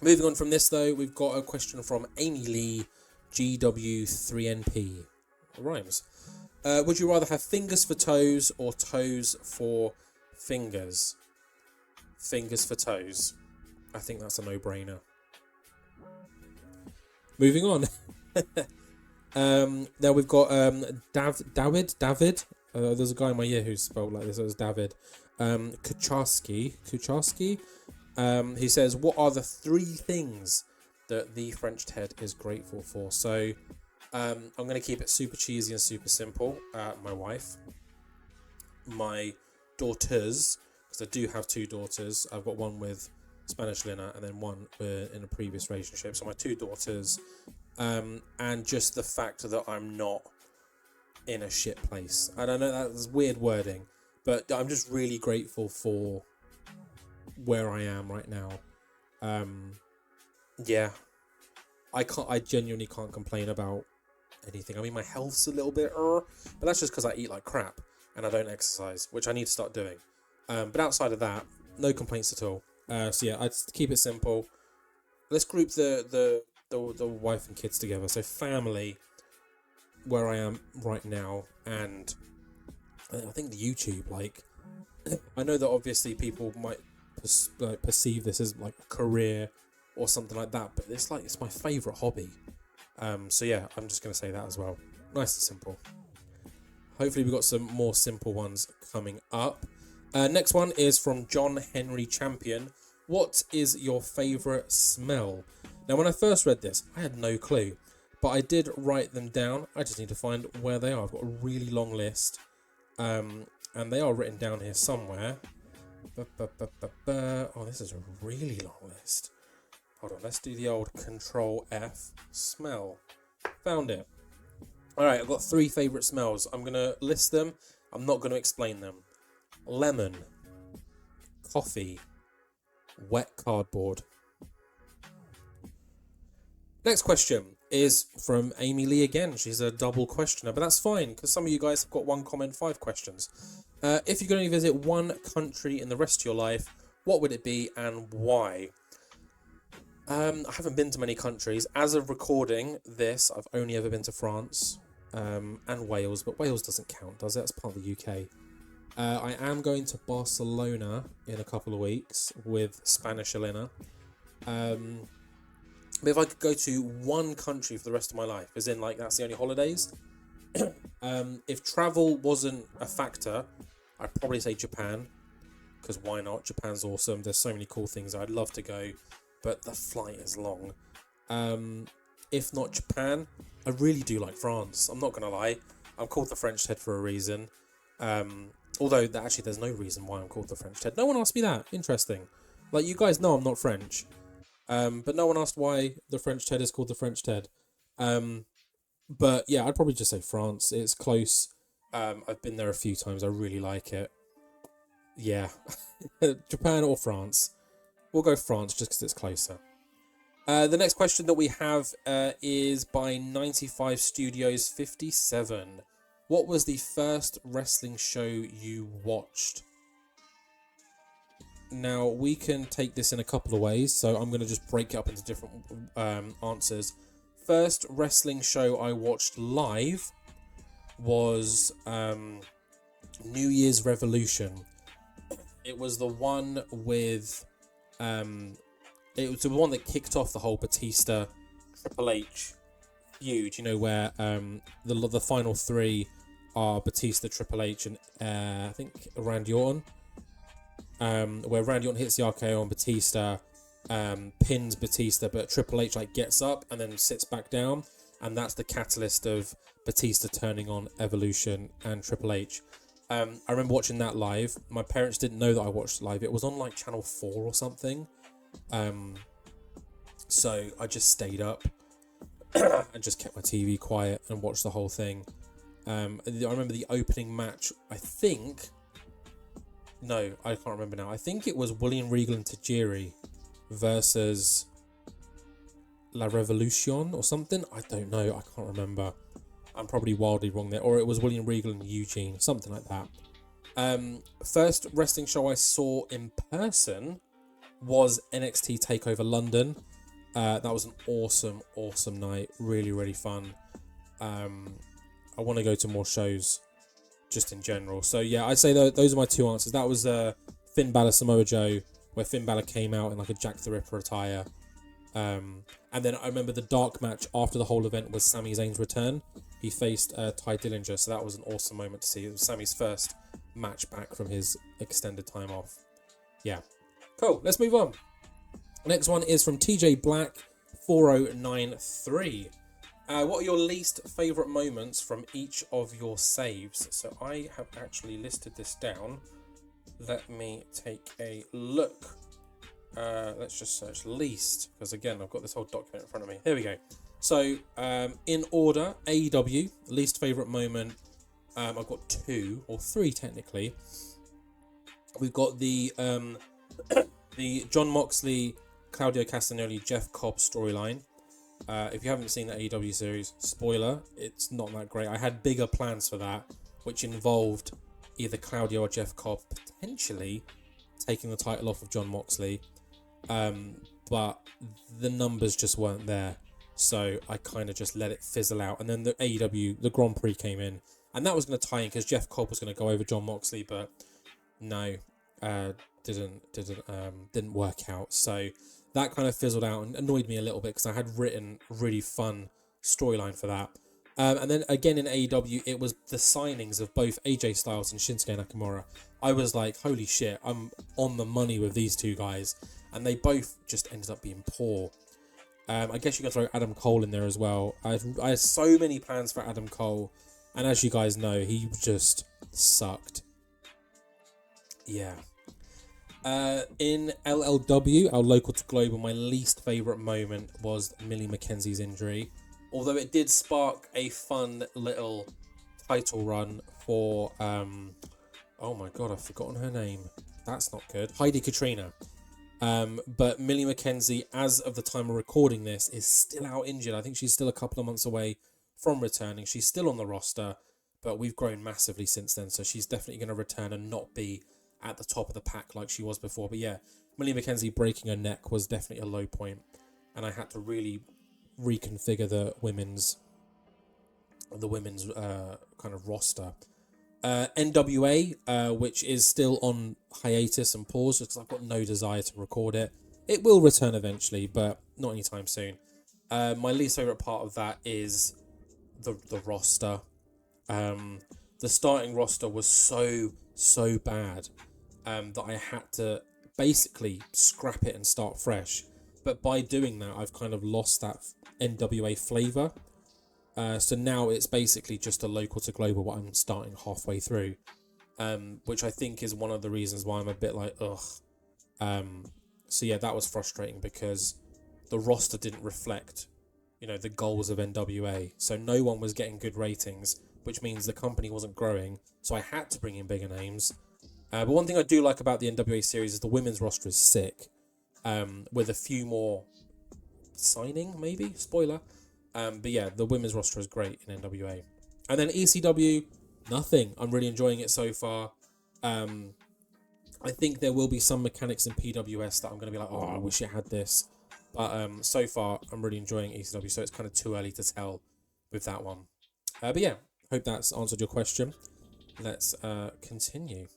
Moving on from this, though, we've got a question from Amy Lee, GW3NP. It rhymes. Would you rather have fingers for toes or toes for fingers? Fingers for toes. I think that's a no-brainer. Moving on. Now we've got David. There's a guy in my ear who's spelled like this. It was David. Kucharski. He says, what are the 3 things that the French Ted is grateful for? So I'm going to keep it super cheesy and super simple. My wife, my daughters, because I do have 2 daughters. I've got one with Spanish Lina and then one in a previous relationship. So my 2 daughters, and just the fact that I'm not in a shit place. I don't know, that's weird wording, but I'm just really grateful for where I am right now. Yeah, I genuinely can't complain about anything. I mean, my health's a little bit, but that's just because I eat like crap and I don't exercise, which I need to start doing. But outside of that, no complaints at all. So yeah, I'd keep it simple. Let's group the wife and kids together. So family, where I am right now, and I think the YouTube. Like, I know that obviously people might perceive this as like a career or something like that, but it's my favourite hobby. So yeah, I'm just gonna say that as well. Nice and simple. Hopefully we've got some more simple ones coming up. Next one is from John Henry Champion. What is your favourite smell? Now, when I first read this, I had no clue, but I did write them down. I just need to find where they are. I've got a really long list, and they are written down here somewhere. Oh, this is a really long list. Hold on, let's do the old Control F. Smell. Found it. Alright, I've got 3 favourite smells. I'm going to list them. I'm not going to explain them. Lemon. Coffee. Wet cardboard. Next question is from Amy Lee again. She's a double questioner, but that's fine because some of you guys have got 1 comment, 5 questions. If you could only visit 1 country in the rest of your life, what would it be and why? I haven't been to many countries. As of recording this, I've only ever been to France and Wales, but Wales doesn't count, does it? It's part of the UK. I am going to Barcelona in a couple of weeks with Spanish Elena. But if I could go to 1 country for the rest of my life, as in like that's the only holidays, if travel wasn't a factor, I'd probably say Japan, because why not? Japan's awesome. There's so many cool things I'd love to go, but the flight is long. If not Japan, I really do like France. I'm not going to lie. I'm called the French Ted for a reason. Although actually there's no reason why I'm called the French Ted. No one asked me that. Interesting. Like, you guys know I'm not French. But no one asked why the French Ted is called the French Ted. But yeah, I'd probably just say France. It's close. I've been there a few times. I really like it. Yeah. Japan or France. We'll go France just because it's closer. The next question that we have is by 95 Studios 57. What was the first wrestling show you watched? Now, we can take this in a couple of ways, so I'm going to just break it up into different answers. First wrestling show I watched live was New Year's Revolution. It was the one with... it was the one that kicked off the whole Batista Triple H feud, you know, where the final 3 are Batista, Triple H, and I think Randy Orton. Where Randy Orton hits the RKO on Batista, pins Batista, but Triple H like gets up and then sits back down, and that's the catalyst of Batista turning on Evolution and Triple H. I remember watching that live. My parents didn't know that I watched it live. It was on like Channel 4 or something. So I just stayed up and just kept my TV quiet and watched the whole thing. I remember the opening match, no, I can't remember now. I think it was William Regal and Tajiri versus La Revolution or something. I don't know. I can't remember. I'm probably wildly wrong there. Or it was William Regal and Eugene, something like that. First wrestling show I saw in person was NXT TakeOver London. That was an awesome night. Really, really fun. I want to go to more shows just in general. So yeah, I'd say those are my two answers. That was Finn Balor Samoa Joe, where Finn Balor came out in like a Jack the Ripper attire. And then I remember the dark match after the whole event was Sami Zayn's return. He faced Ty Dillinger, so that was an awesome moment to see. It was Sami's first match back from his extended time off. Yeah. Cool, let's move on. Next one is from TJ Black 4093. What are your least favourite moments from each of your saves? So I have actually listed this down. Let me take a look. Let's just search least, because again, I've got this whole document in front of me. Here we go. So, in order, AEW, least favourite moment. I've got 2 or 3 technically. We've got the Jon Moxley, Claudio Castagnoli, Jeff Cobb storyline. If you haven't seen the AEW series, spoiler, it's not that great. I had bigger plans for that, which involved either Claudio or Jeff Cobb potentially taking the title off of Jon Moxley. But the numbers just weren't there. So I kind of just let it fizzle out. And then the AEW, the Grand Prix came in. And that was going to tie in because Jeff Cobb was going to go over Jon Moxley. But no, didn't work out. So that kind of fizzled out and annoyed me a little bit because I had written a really fun storyline for that. And then again in AEW, it was the signings of both AJ Styles and Shinsuke Nakamura. I was like, holy shit, I'm on the money with these two guys. And they both just ended up being poor. I guess you can throw Adam Cole in there as well. I had so many plans for Adam Cole. And as you guys know, he just sucked. Yeah. In LLW, our local to global, my least favourite moment was Millie McKenzie's injury. Although it did spark a fun little title run for, oh my god, I've forgotten her name. That's not good. Heidi Katrina. But Millie McKenzie, as of the time of recording this, is still out injured. I think she's still a couple of months away from returning. She's still on the roster, but we've grown massively since then. So she's definitely going to return and not be at the top of the pack like she was before. But yeah, Millie McKenzie breaking her neck was definitely a low point, and I had to really reconfigure the women's kind of roster. NWA, which is still on hiatus and pause because I've got no desire to record it. It will return eventually, but not anytime soon. My least favourite part of that is the roster. The starting roster was so bad that I had to basically scrap it and start fresh. But by doing that, I've kind of lost that NWA flavour. So now it's basically just a local to global what I'm starting halfway through, which I think is one of the reasons why I'm a bit like, ugh. So yeah, that was frustrating because the roster didn't reflect, the goals of NWA. So no one was getting good ratings, which means the company wasn't growing. So I had to bring in bigger names. But one thing I do like about the NWA series is the women's roster is sick, with a few more signing, maybe? Spoiler. But yeah, the women's roster is great in NWA. And then ECW, nothing. I'm really enjoying it so far. I think there will be some mechanics in PWS that I'm going to be like, oh, I wish it had this. But so far, I'm really enjoying ECW, so it's kind of too early to tell with that one. But yeah, hope that's answered your question. Let's continue.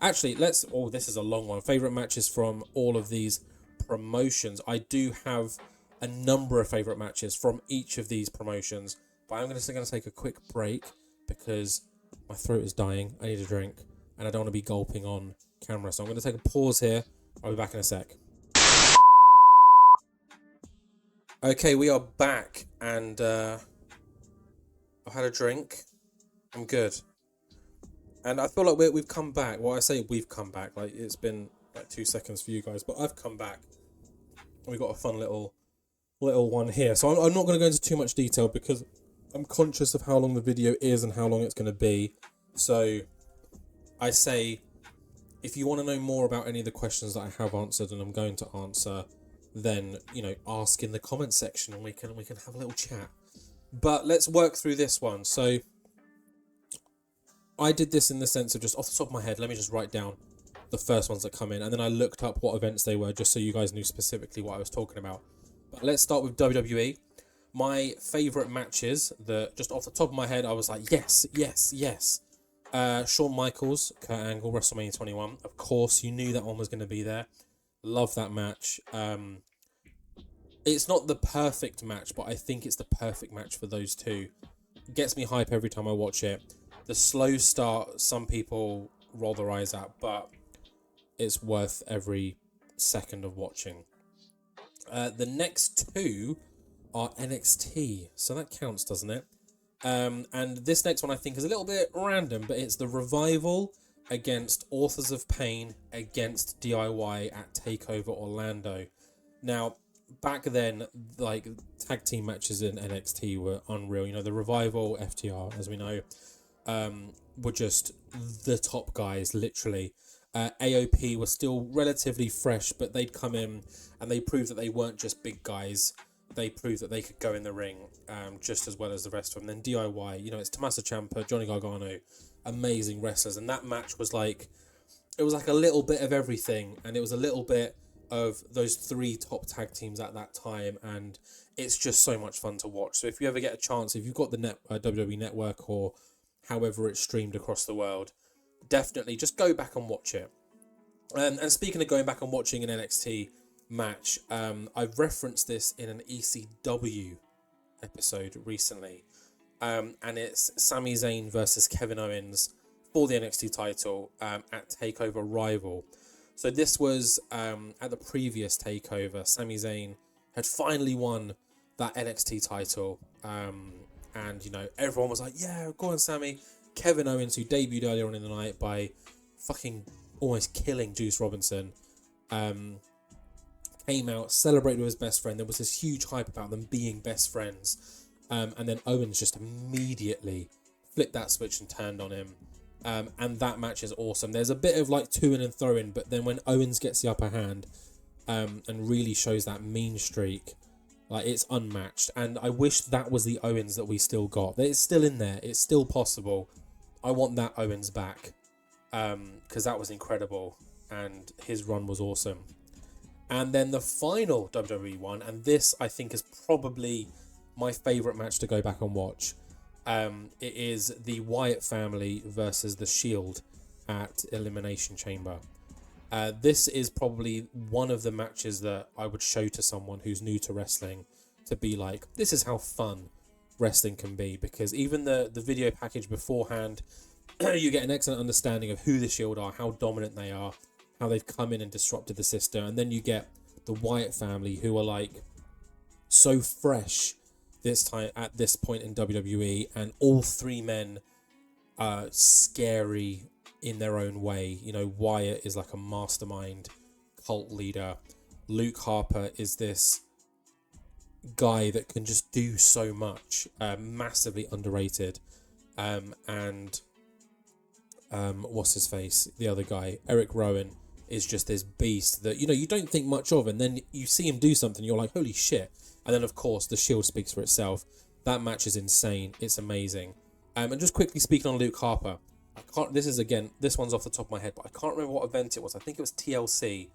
Actually, this is a long one. Favourite matches from all of these promotions. I do have a number of favourite matches from each of these promotions, but I'm going to take a quick break because My throat is dying. I need a drink. And I don't want to be gulping on camera. So I'm going to take a pause here. I'll be back in a sec. Okay, we are back. And I've had a drink. I'm good. And I feel like we've come back. Well, I say we've come back. Like, it's been like 2 seconds for you guys. But I've come back. We've got a fun little one here. So I'm not going to go into too much detail because I'm conscious of how long the video is and how long it's going to be. So I say, if you want to know more about any of the questions that I have answered and I'm going to answer, then, you know, ask in the comment section and we can have a little chat. But let's work through this one. So I did this in the sense of just off the top of my head, let me just write down the first ones that come in, and then I looked up what events they were just so you guys knew specifically what I was talking about. But let's start with WWE. My favourite matches that just off the top of my head I was like, yes. Shawn Michaels, Kurt Angle, WrestleMania 21. Of course, you knew that one was going to be there. Love that match. It's not the perfect match, but I think it's the perfect match for those two. It gets me hype every time I watch it. The slow start, some people roll their eyes at, but it's worth every second of watching. The next two are NXT, so that counts, doesn't it? And this next one I think is a little bit random, but it's the Revival against Authors of Pain against DIY at TakeOver Orlando. Now, back then, like, tag team matches in NXT were unreal. You know, the Revival, FTR, as we know, were just the top guys, literally. AOP was still relatively fresh, but they'd come in and they proved that they weren't just big guys. They proved that they could go in the ring just as well as the rest of them. Then DIY, you know, it's Tommaso Ciampa, Johnny Gargano, amazing wrestlers. And that match was like, it was like a little bit of everything. And it was a little bit of those three top tag teams at that time. And it's just so much fun to watch. So if you ever get a chance, if you've got the WWE Network or however it's streamed across the world, definitely just go back and watch it. And speaking of going back and watching an NXT match, I've referenced this in an ECW episode recently, and it's Sami Zayn versus Kevin Owens for the NXT title at TakeOver Rival. So this was at the previous TakeOver. Sami Zayn had finally won that NXT title, and you know, everyone was like, yeah, go on Sami. Kevin Owens, who debuted earlier on in the night by fucking almost killing Juice Robinson, came out, celebrated with his best friend. There was this huge hype about them being best friends. And then Owens just immediately flipped that switch and turned on him. And that match is awesome. There's a bit of like to-in and throw-in, but then when Owens gets the upper hand and really shows that mean streak, like, it's unmatched. And I wish that was the Owens that we still got. It's still in there. It's still possible. I want that Owens back because that was incredible and his run was awesome. And then the final WWE one, and this I think is probably my favourite match to go back and watch. It is the Wyatt family versus the Shield at Elimination Chamber. This is probably one of the matches that I would show to someone who's new to wrestling to be like, this is how fun wrestling can be. Because even the video package beforehand, you get an excellent understanding of who the Shield are, how dominant they are, how they've come in and disrupted the system. And then you get the Wyatt family, who are like so fresh this time at this point in WWE, and all three men are scary in their own way. You know, Wyatt is like a mastermind cult leader. Luke Harper is this guy that can just do so much, massively underrated. And what's his face? The other guy, Eric Rowan, is just this beast that, you know, you don't think much of, and then you see him do something, you're like, holy shit. And then, of course, the Shield speaks for itself. That match is insane. It's amazing. And just quickly speaking on Luke Harper, this one's off the top of my head, but I can't remember what event it was. I think it was TLC.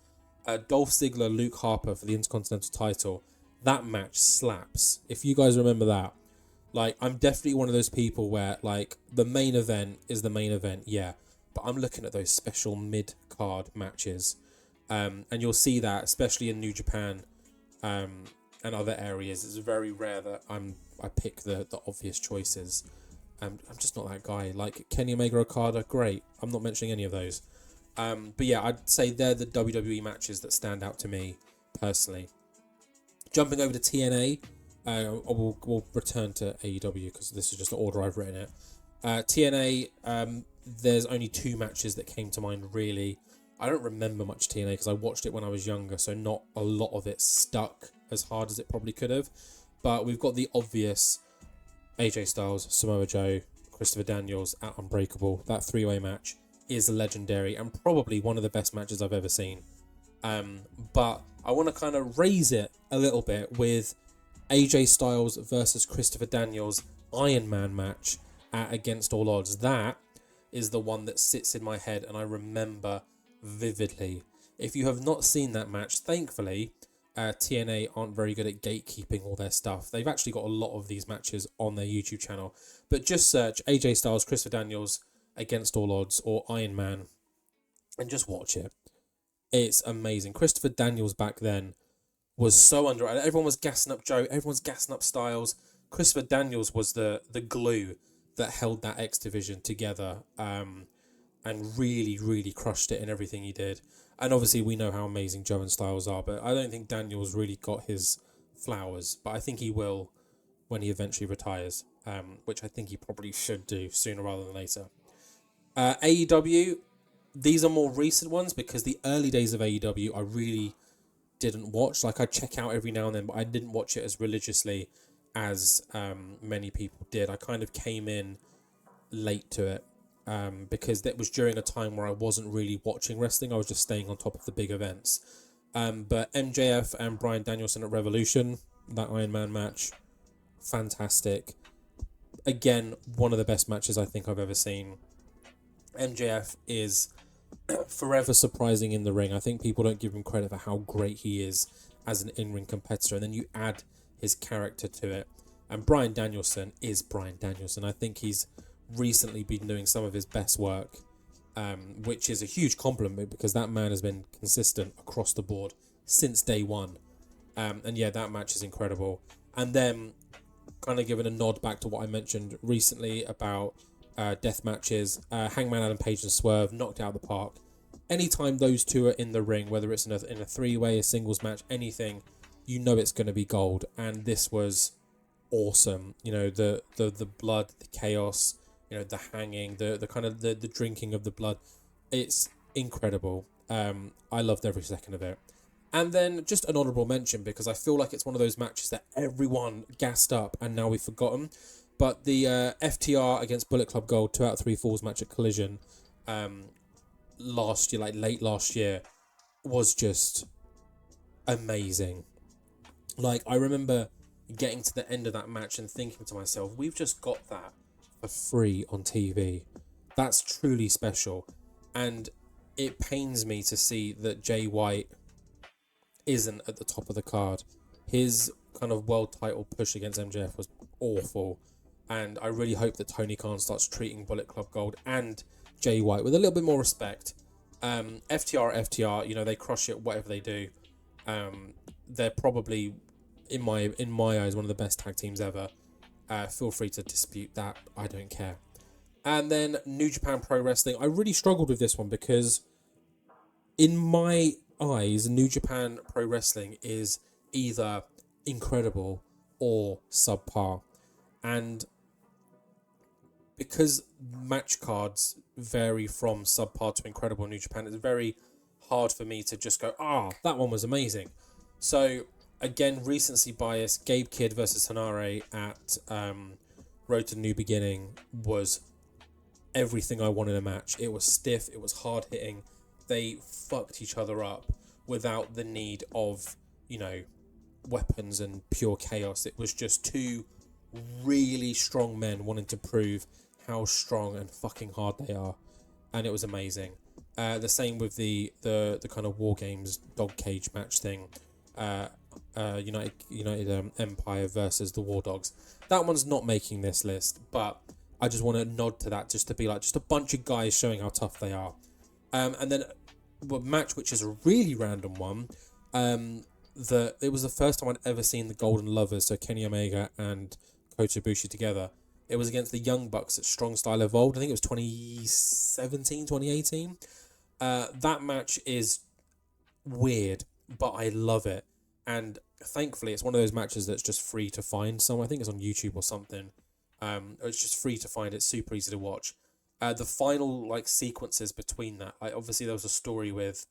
Dolph Ziggler, Luke Harper for the Intercontinental title. That match slaps. If you guys remember that. Like, I'm definitely one of those people where, like, the main event is the main event, yeah. But I'm looking at those special mid-card matches. And you'll see that, especially in New Japan and other areas. It's very rare that I pick the obvious choices. I'm just not that guy. Like Kenny Omega, Okada, great. I'm not mentioning any of those. But yeah, I'd say they're the WWE matches that stand out to me personally. Jumping over to TNA, we'll return to AEW because this is just the order I've written it. TNA, there's only 2 matches that came to mind really. I don't remember much TNA because I watched it when I was younger, so not a lot of it stuck as hard as it probably could have. But we've got the obvious AJ Styles, Samoa Joe, Christopher Daniels at Unbreakable. That 3-way match is legendary and probably one of the best matches I've ever seen. But I want to kind of raise it a little bit with AJ Styles versus Christopher Daniels Iron Man match at Against All Odds. That is the one that sits in my head and I remember vividly. If you have not seen that match, thankfully, TNA aren't very good at gatekeeping all their stuff. They've actually got a lot of these matches on their YouTube channel. But just search AJ Styles, Christopher Daniels Against All Odds or Iron Man and just watch it. It's amazing. Christopher Daniels back then was so underrated. Everyone was gassing up Joe. Everyone's gassing up Styles. Christopher Daniels was the glue that held that X division together, and really, really crushed it in everything he did. And obviously we know how amazing Joe and Styles are, but I don't think Daniels really got his flowers. But I think he will when he eventually retires, which I think he probably should do sooner rather than later. AEW, these are more recent ones because the early days of AEW I really didn't watch. Like I check out every now and then, but I didn't watch it as religiously as many people did. I kind of came in late to it because that was during a time where I wasn't really watching wrestling. I was just staying on top of the big events. But MJF and Bryan Danielson at Revolution, that Iron Man match, fantastic. Again, one of the best matches I think I've ever seen. MJF is forever surprising in the ring. I think people don't give him credit for how great he is as an in-ring competitor, and then you add his character to it. And Bryan Danielson is Bryan Danielson. I think he's recently been doing some of his best work, which is a huge compliment because that man has been consistent across the board since day one. And yeah, that match is incredible. And then kind of giving a nod back to what I mentioned recently about death matches, Hangman Adam Page and Swerve knocked out of the park. Anytime those two are in the ring, whether it's in a 3-way, a singles match, anything, you know it's going to be gold. And this was awesome. You know, the blood, the chaos, you know, the hanging, the kind of the drinking of the blood. It's incredible. I loved every second of it. And then just an honourable mention because I feel like it's one of those matches that everyone gassed up and now we've forgotten. But the FTR against Bullet Club Gold 2 out of 3 falls match at Collision last year, like late last year, was just amazing. Like, I remember getting to the end of that match and thinking to myself, we've just got that for free on TV. That's truly special. And it pains me to see that Jay White isn't at the top of the card. His kind of world title push against MJF was awful. And I really hope that Tony Khan starts treating Bullet Club Gold and Jay White with a little bit more respect. FTR, you know, they crush it, whatever they do. They're probably, in my eyes, one of the best tag teams ever. Feel free to dispute that. I don't care. And then New Japan Pro Wrestling. I really struggled with this one because in my eyes, New Japan Pro Wrestling is either incredible or subpar. And because match cards vary from subpar to incredible in New Japan, it's very hard for me to just go, that one was amazing. So, again, recency bias, Gabe Kidd versus Hanare at Road to New Beginning was everything I wanted in a match. It was stiff, it was hard-hitting. They fucked each other up without the need of, you know, weapons and pure chaos. It was just two really strong men wanting to prove how strong and fucking hard they are, and it was amazing. The same with the kind of War Games dog cage match thing, United Empire versus the War Dogs. That one's not making this list, but I just want to nod to that just to be like just a bunch of guys showing how tough they are. And then a match which is a really random one. It was the first time I'd ever seen the Golden Lovers, so Kenny Omega and Kota Ibushi together. It was against the Young Bucks at Strong Style Evolved. I think it was 2017, 2018. That match is weird, but I love it. And thankfully, it's one of those matches that's just free to find somewhere. I think it's on YouTube or something. It's just free to find. It's super easy to watch. The final like sequences between that, like obviously there was a story with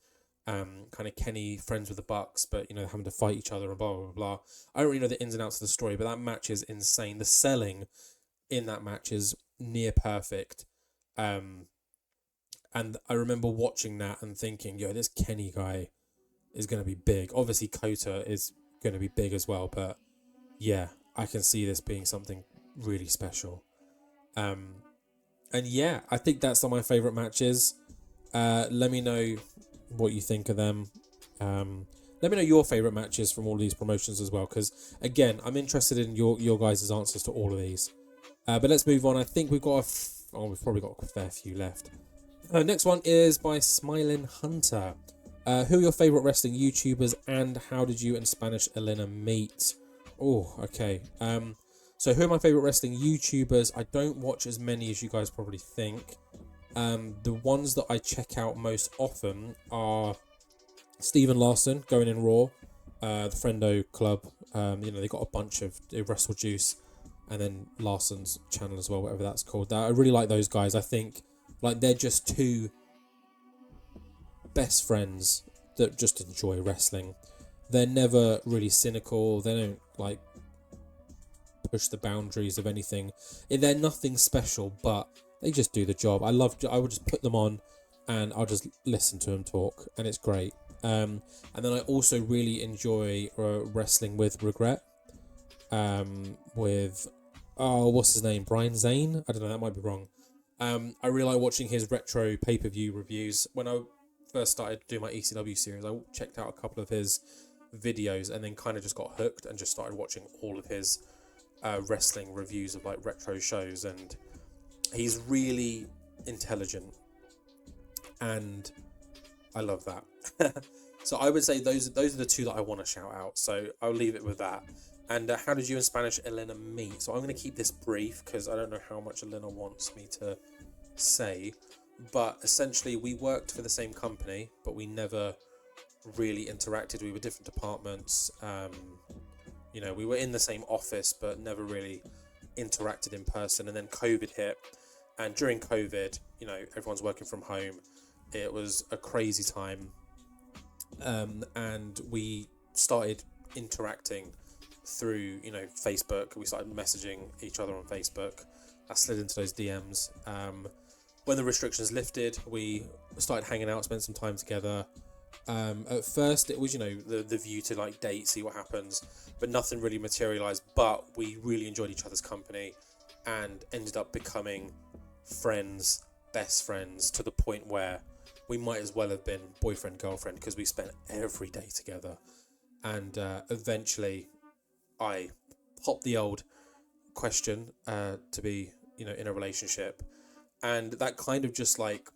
kind of Kenny friends with the Bucks, but having to fight each other and blah blah blah. I don't really know the ins and outs of the story, but that match is insane. The selling in that match is near perfect. And I remember watching that and thinking, yo, this Kenny guy is going to be big. Obviously, Kota is going to be big as well, but yeah, I can see this being something really special. And yeah, I think that's some of my favourite matches. Let me know what you think of them. Let me know your favourite matches from all of these promotions as well, because again, I'm interested in your guys' answers to all of these. But let's move on. I think we've got we've probably got a fair few left. Next one is by Smiling Hunter. Who are your favourite wrestling YouTubers and how did you and Spanish Elena meet? Oh, okay. So who are my favourite wrestling YouTubers? I don't watch as many as you guys probably think. The ones that I check out most often are Stephen Larson, Going in Raw, the Friendo Club. They got a bunch of Wrestle Juice, and then Larson's channel as well, whatever that's called. I really like those guys. I think like they're just two best friends that just enjoy wrestling. They're never really cynical. They don't like push the boundaries of anything. They're nothing special, but they just do the job. I would just put them on and I'll just listen to them talk, and it's great. And then I also really enjoy wrestling with Regret. With what's his name? Brian Zane? I don't know, that might be wrong. I really like watching his retro pay-per-view reviews. When I first started doing my ECW series, I checked out a couple of his videos and then kind of just got hooked and just started watching all of his wrestling reviews of like retro shows, and he's really intelligent and I love that. So I would say those are the two that I want to shout out, so I'll leave it with that. And how did you and Spanish Elena meet? So I'm going to keep this brief because I don't know how much Elena wants me to say, but essentially we worked for the same company but we never really interacted. We were different departments. We were in the same office but never really interacted in person. And then COVID hit, and during COVID, everyone's working from home. It was a crazy time, and we started interacting through Facebook. We started messaging each other on Facebook. I slid into those DMs. When the restrictions lifted, we started hanging out, spent some time together. At first it was the view to like date, see what happens, but nothing really materialized. But we really enjoyed each other's company and ended up becoming friends, best friends, to the point where we might as well have been boyfriend girlfriend because we spent every day together. And eventually I popped the old question to be in a relationship, and that kind of just like,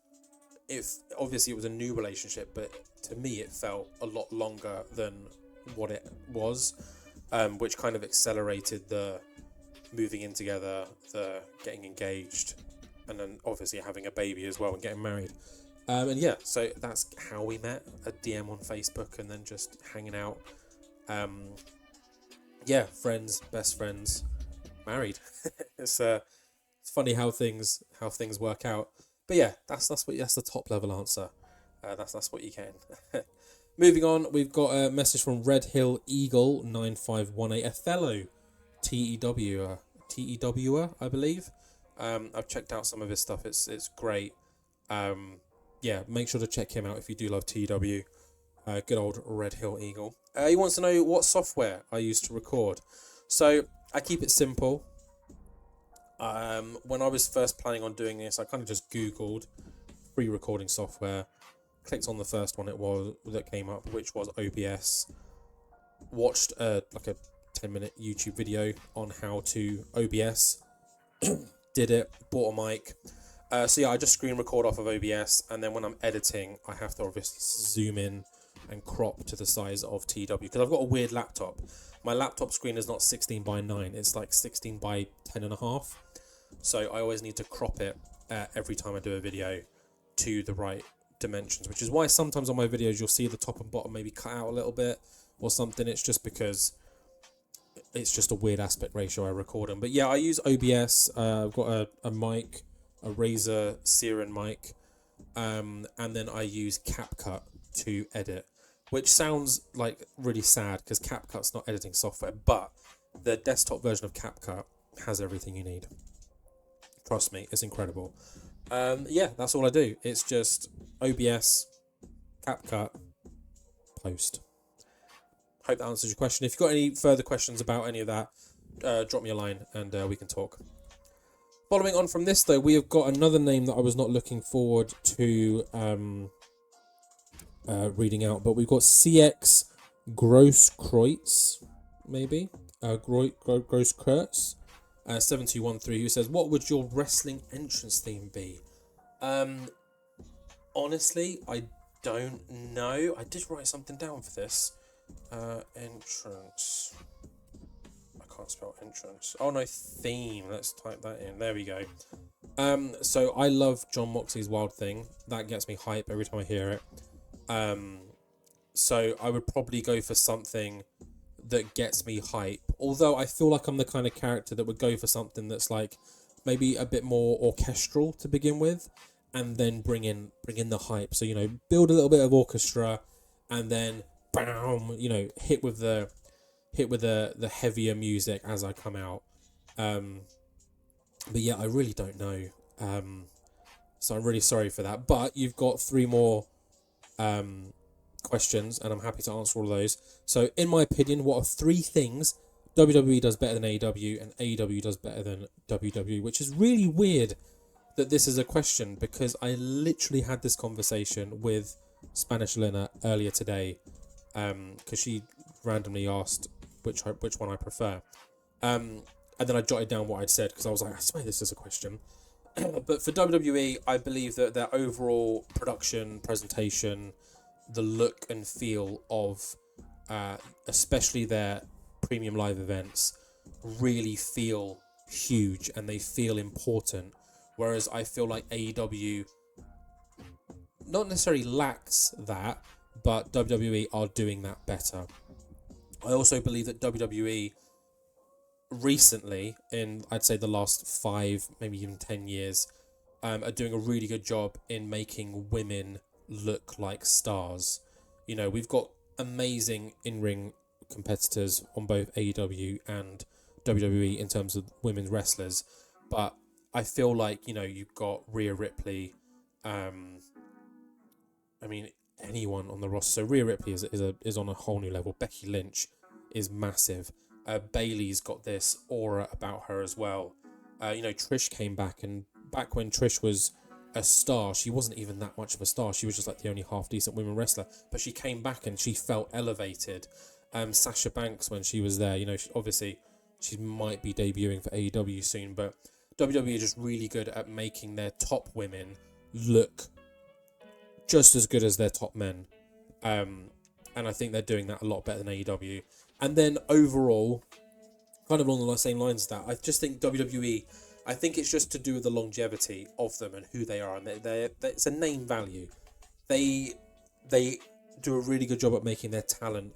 if obviously it was a new relationship, but to me it felt a lot longer than what it was, which kind of accelerated the moving in together, the getting engaged, and then obviously having a baby as well and getting married. And yeah, so that's how we met, a DM on Facebook and then just hanging out. Yeah, friends, best friends, married. It's funny how things work out. But yeah, that's the top level answer. That's what you can. Moving on, we've got a message from Red Hill Eagle 9518, a fellow TEWer, I believe. I've checked out some of his stuff. It's great. Yeah, make sure to check him out if you do love TEW. Good old Red Hill Eagle. He wants to know what software I use to record. So I keep it simple. When I was first planning on doing this, I kind of just Googled free recording software, clicked on the first one that came up, which was OBS. Watched like a 10-minute YouTube video on how to OBS. Did it, bought a mic. So yeah, I just screen record off of OBS, and then when I'm editing, I have to obviously zoom in and crop to the size of TW, because I've got a weird laptop. My laptop screen is not 16 by 9, it's like 16 by 10 and a half. So I always need to crop it every time I do a video to the right dimensions, which is why sometimes on my videos you'll see the top and bottom maybe cut out a little bit or something. It's just because it's just a weird aspect ratio I record them. But yeah, I use OBS. I've got a mic, a Razer Seren mic, and then I use CapCut to edit, which sounds like really sad because CapCut's not editing software, but the desktop version of CapCut has everything you need. Trust me, it's incredible. Yeah, that's all I do. It's just OBS, CapCut, post. Hope that answers your question. If you've got any further questions about any of that, drop me a line and we can talk. Following on from this, though, we have got another name that I was not looking forward to reading out, but we've got CX Grosskreutz, maybe? Grosskreutz, 7213, who says, what would your wrestling entrance theme be? Honestly, I don't know. I did write something down for this. Entrance. I can't spell entrance. Oh no, theme. Let's type that in. There we go. So I love Jon Moxley's Wild Thing. That gets me hype every time I hear it. So I would probably go for something that gets me hype. Although I feel like I'm the kind of character that would go for something that's like maybe a bit more orchestral to begin with, and then bring in the hype. So, you know, build a little bit of orchestra, and then bam, you know, hit with the heavier music as I come out. But yeah, I really don't know. So I'm really sorry for that. But you've got 3 more questions, and I'm happy to answer all of those. So, in my opinion, what are 3 things WWE does better than AEW and AEW does better than WWE? Which is really weird that this is a question, because I literally had this conversation with Spanish Lena earlier today, because she randomly asked which one I prefer, and then I jotted down what I'd said, because I was like, I swear this is a question. But for WWE, I believe that their overall production, presentation, the look and feel of especially their premium live events really feel huge and they feel important, whereas I feel like AEW not necessarily lacks that, but WWE are doing that better. I also believe that WWE recently, in I'd say the last 5, maybe even 10 years, are doing a really good job in making women look like stars. You know, we've got amazing in-ring competitors on both AEW and WWE in terms of women's wrestlers, but I feel like, you know, you've got Rhea Ripley, I mean, anyone on the roster. So Rhea Ripley is on a whole new level. Becky Lynch is massive. Bayley's got this aura about her as well. You know, Trish came back, and back when Trish was a star, she wasn't even that much of a star. She was just like the only half decent women wrestler, but she came back and she felt elevated. Sasha Banks, when she was there, you know, obviously she might be debuting for AEW soon, but WWE are just really good at making their top women look just as good as their top men. And I think they're doing that a lot better than AEW. And then overall, kind of along the same lines as that, I just think WWE, I think it's just to do with the longevity of them and who they are. And it's a name value. They do a really good job at making their talent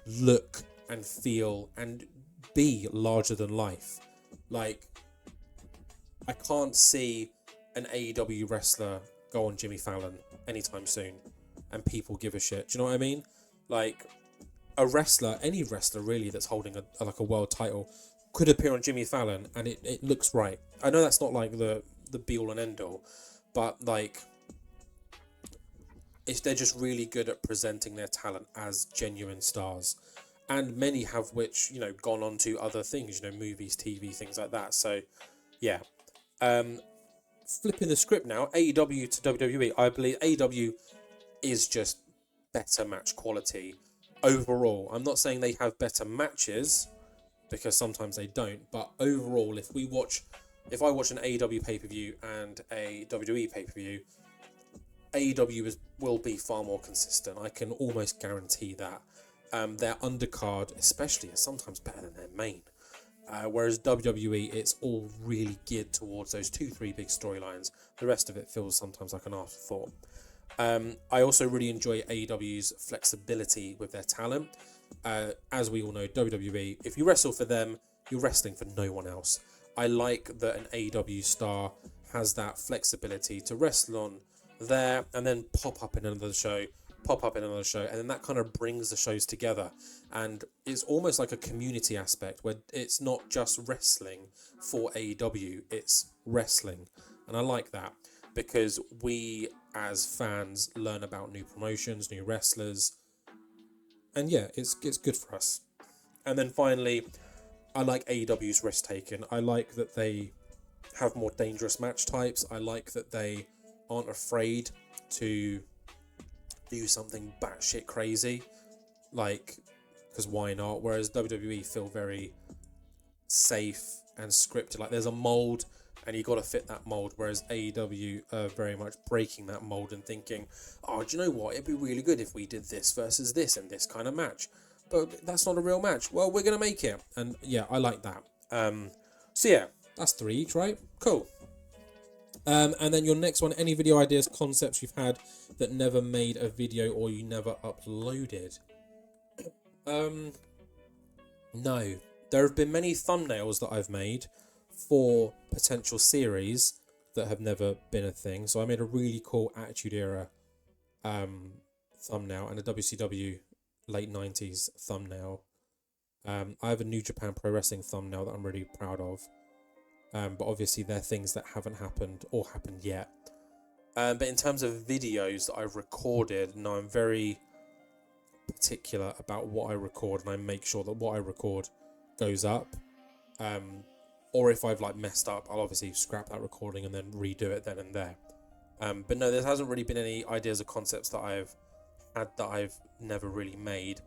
look and feel and be larger than life. Like, I can't see an AEW wrestler go on Jimmy Fallon anytime soon and people give a shit. Do you know what I mean? Like, a wrestler, any wrestler really that's holding a world title could appear on Jimmy Fallon and it looks right. I know that's not like the be all and end all, but like, they're just really good at presenting their talent as genuine stars. And many have which, you know, gone on to other things, you know, movies, TV, things like that. So, yeah. Flipping the script now, AEW to WWE, I believe AEW is just better match quality overall. I'm not saying they have better matches, because sometimes they don't, but overall, if I watch an AEW pay-per-view and a WWE pay-per-view, AEW will be far more consistent. I can almost guarantee that. Their undercard, especially, is sometimes better than their main. Whereas WWE, it's all really geared towards those 2-3 big storylines. The rest of it feels sometimes like an afterthought. I also really enjoy AEW's flexibility with their talent. As we all know, WWE, if you wrestle for them, you're wrestling for no one else. I like that an AEW star has that flexibility to wrestle on there and then pop up in another show, and then that kind of brings the shows together. And it's almost like a community aspect where it's not just wrestling for AEW, it's wrestling. And I like that because we as fans learn about new promotions, new wrestlers, and yeah, it's good for us. And then finally, I like AEW's risk taken. I like that they have more dangerous match types. I like that they aren't afraid to do something batshit crazy, like, because why not? Whereas WWE feel very safe and scripted. Like there's a mold and you got to fit that mold. Whereas AEW are very much breaking that mold and thinking, oh, do you know what? It'd be really good if we did this versus this in this kind of match. But that's not a real match. Well, we're going to make it. And yeah, I like that. So yeah, that's 3 each, right? Cool. And then your next one, any video ideas, concepts you've had that never made a video or you never uploaded? No. There have been many thumbnails that I've made for potential series that have never been a thing. So I made a really cool Attitude Era thumbnail and a WCW late 90s thumbnail. I have a New Japan Pro Wrestling thumbnail that I'm really proud of. But obviously they're things that haven't happened or happened yet. But in terms of videos that I've recorded, no, I'm very particular about what I record, and I make sure that what I record goes up. Or if I've like messed up, I'll obviously scrap that recording and then redo it then and there. But no, there hasn't really been any ideas or concepts that I've had that I've never really made.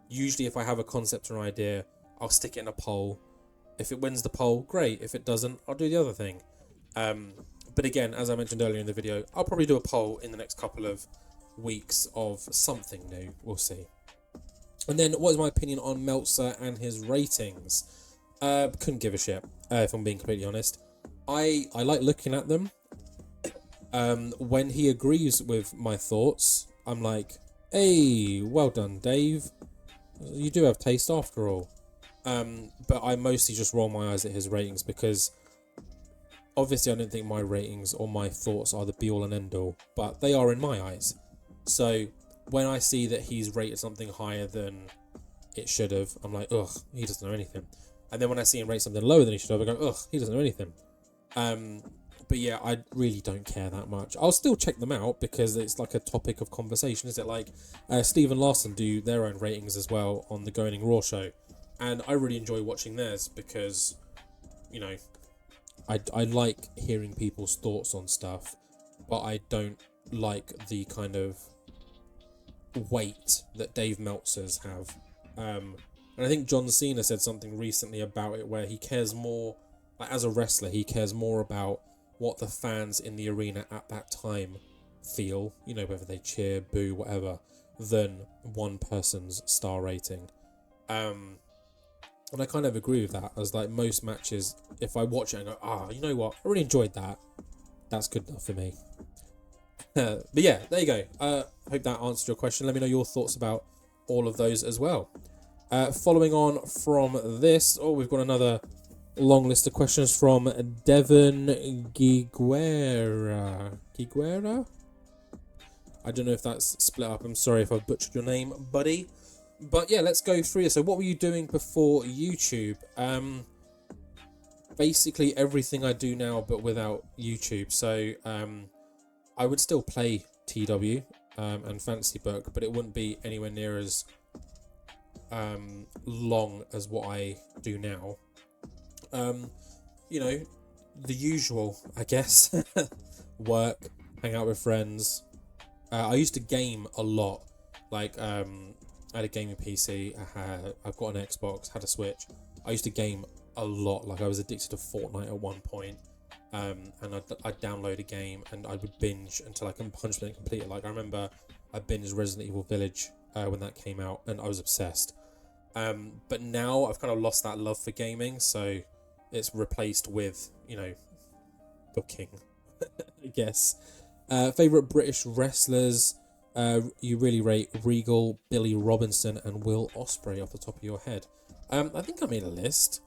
Usually if I have a concept or an idea, I'll stick it in a poll. If it wins the poll, great. If it doesn't, I'll do the other thing. But again, as I mentioned earlier in the video, I'll probably do a poll in the next couple of weeks of something new. We'll see. And then, what is my opinion on Meltzer and his ratings? Couldn't give a shit, if I'm being completely honest. I like looking at them. When he agrees with my thoughts, I'm like, hey, well done, Dave. You do have taste after all. But I mostly just roll my eyes at his ratings because obviously I don't think my ratings or my thoughts are the be all and end all, but they are in my eyes. So when I see that he's rated something higher than it should have, I'm like, ugh, he doesn't know anything. And then when I see him rate something lower than he should have, I go, ugh, he doesn't know anything. But yeah, I really don't care that much. I'll still check them out because it's like a topic of conversation, is it? Like Steve and Larson do their own ratings as well on the Going Raw show. And I really enjoy watching theirs because, you know, I like hearing people's thoughts on stuff, but I don't like the kind of weight that Dave Meltzer's have. And I think John Cena said something recently about it where he cares more, like as a wrestler, he cares more about what the fans in the arena at that time feel, you know, whether they cheer, boo, whatever, than one person's star rating. And I kind of agree with that, as like most matches, if I watch it and go, you know what, I really enjoyed that, that's good enough for me. But yeah, there you go. Hope that answered your question. Let me know your thoughts about all of those as well. Following on from this, we've got another long list of questions from Devon Giguera. Giguera? I don't know if that's split up. I'm sorry if I butchered your name, buddy. But yeah, let's go through this. So what were you doing before YouTube? Basically everything I do now, but without YouTube. So I would still play TW and Fantasy Book, but it wouldn't be anywhere near as long as what I do now. You know, the usual, I guess. Work, hang out with friends. I used to game a lot. Like, I had a gaming PC, I've got an Xbox, had a Switch. I used to game a lot. Like, I was addicted to Fortnite at one point. And I'd download a game and I would binge until I can 100% complete it. Like, I remember I binged Resident Evil Village when that came out, and I was obsessed. But now I've kind of lost that love for gaming, so it's replaced with, booking, I guess. Favorite British wrestlers? You really rate Regal, Billy Robinson, and Will Ospreay off the top of your head. I think I made a list.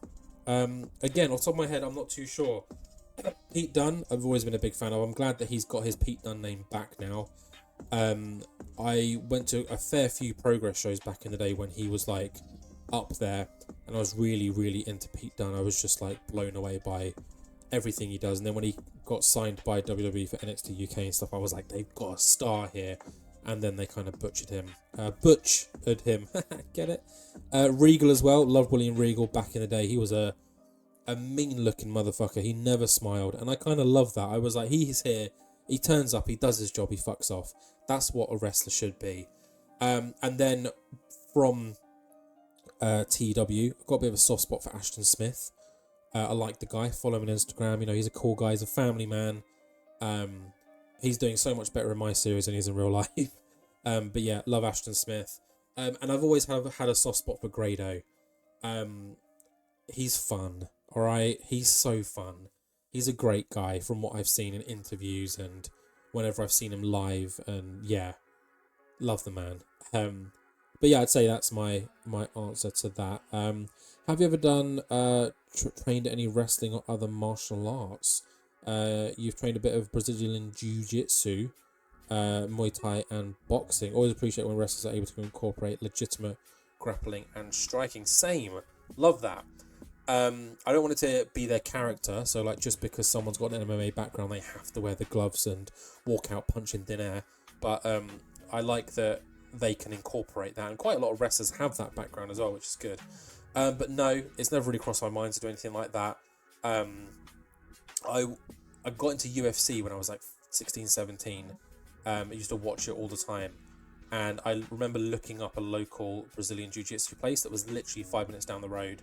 Again, off the top of my head, I'm not too sure. Pete Dunne, I've always been a big fan of. I'm glad that he's got his Pete Dunne name back now. I went to a fair few Progress shows back in the day when he was like up there, and I was really, really into Pete Dunne. I was just like blown away by everything he does. And then when he got signed by WWE for NXT UK and stuff, I was like, they've got a star here. And then they kind of butchered him. Get it? Regal as well. Loved William Regal back in the day. He was a mean-looking motherfucker. He never smiled. And I kind of love that. I was like, he's here. He turns up. He does his job. He fucks off. That's what a wrestler should be. And then from TW, I've got a bit of a soft spot for Ashton Smith. I like the guy. Follow him on Instagram. He's a cool guy. He's a family man. He's doing so much better in my series than he is in real life. But yeah, love Ashton Smith. And I've always had a soft spot for Grado. He's fun, alright? He's so fun. He's a great guy from what I've seen in interviews and whenever I've seen him live. And yeah, love the man. But yeah, I'd say that's my answer to that. Have you ever done trained any wrestling or other martial arts? You've trained a bit of Brazilian Jiu-Jitsu, Muay Thai and boxing. Always appreciate when wrestlers are able to incorporate legitimate grappling and striking. Same. Love that. I don't want it to be their character, so like just because someone's got an MMA background they have to wear the gloves and walk out punching thin air. But I like that they can incorporate that, and quite a lot of wrestlers have that background as well, which is good. But no, it's never really crossed my mind to do anything like that. I got into UFC when I was like 16, 17. I used to watch it all the time. And I remember looking up a local Brazilian Jiu-Jitsu place that was literally 5 minutes down the road.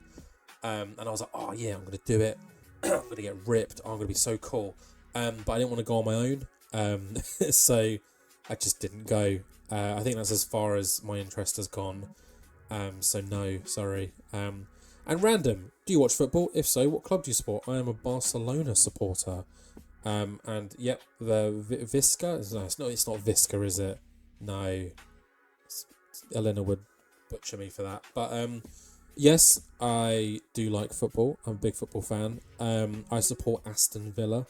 And I was like, oh yeah, I'm going to do it. I'm going to get ripped. I'm going to be so cool. But I didn't want to go on my own. So I just didn't go. I think that's as far as my interest has gone. So no, sorry. And random, do you watch football? If so, what club do you support? I am a Barcelona supporter. And yep, the Visca. No, it's not Visca, is it? No. Elena would butcher me for that. But yes, I do like football. I'm a big football fan. I support Aston Villa.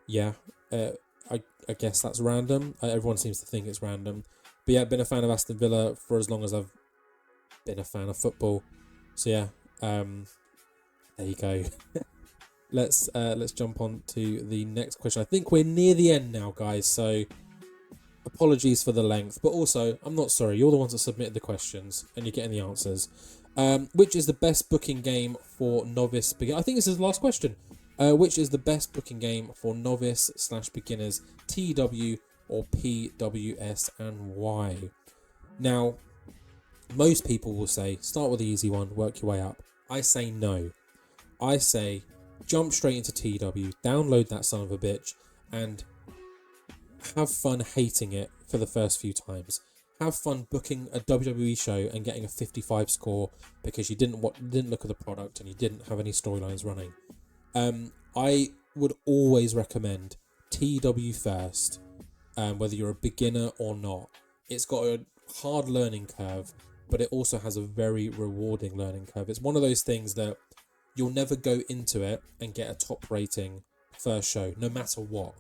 Yeah, I guess that's random. Everyone seems to think it's random. But yeah, I've been a fan of Aston Villa for as long as I've been a fan of football. So yeah, there you go. Let's jump on to the next question. I think we're near the end now, guys. So apologies for the length, but also I'm not sorry. You're the ones that submitted the questions, and you're getting the answers. Which is the best booking game for novice beginner? I think this is the last question. Which is the best booking game for novice/beginners, TW or PWS, and why? Now, most people will say, start with the easy one, work your way up. I say no. I say, jump straight into TW, download that son of a bitch, and have fun hating it for the first few times. Have fun booking a WWE show and getting a 55 score because you didn't look at the product and you didn't have any storylines running. I would always recommend TW first, whether you're a beginner or not. It's got a hard learning curve, but it also has a very rewarding learning curve. It's one of those things that you'll never go into it and get a top rating first show, no matter what.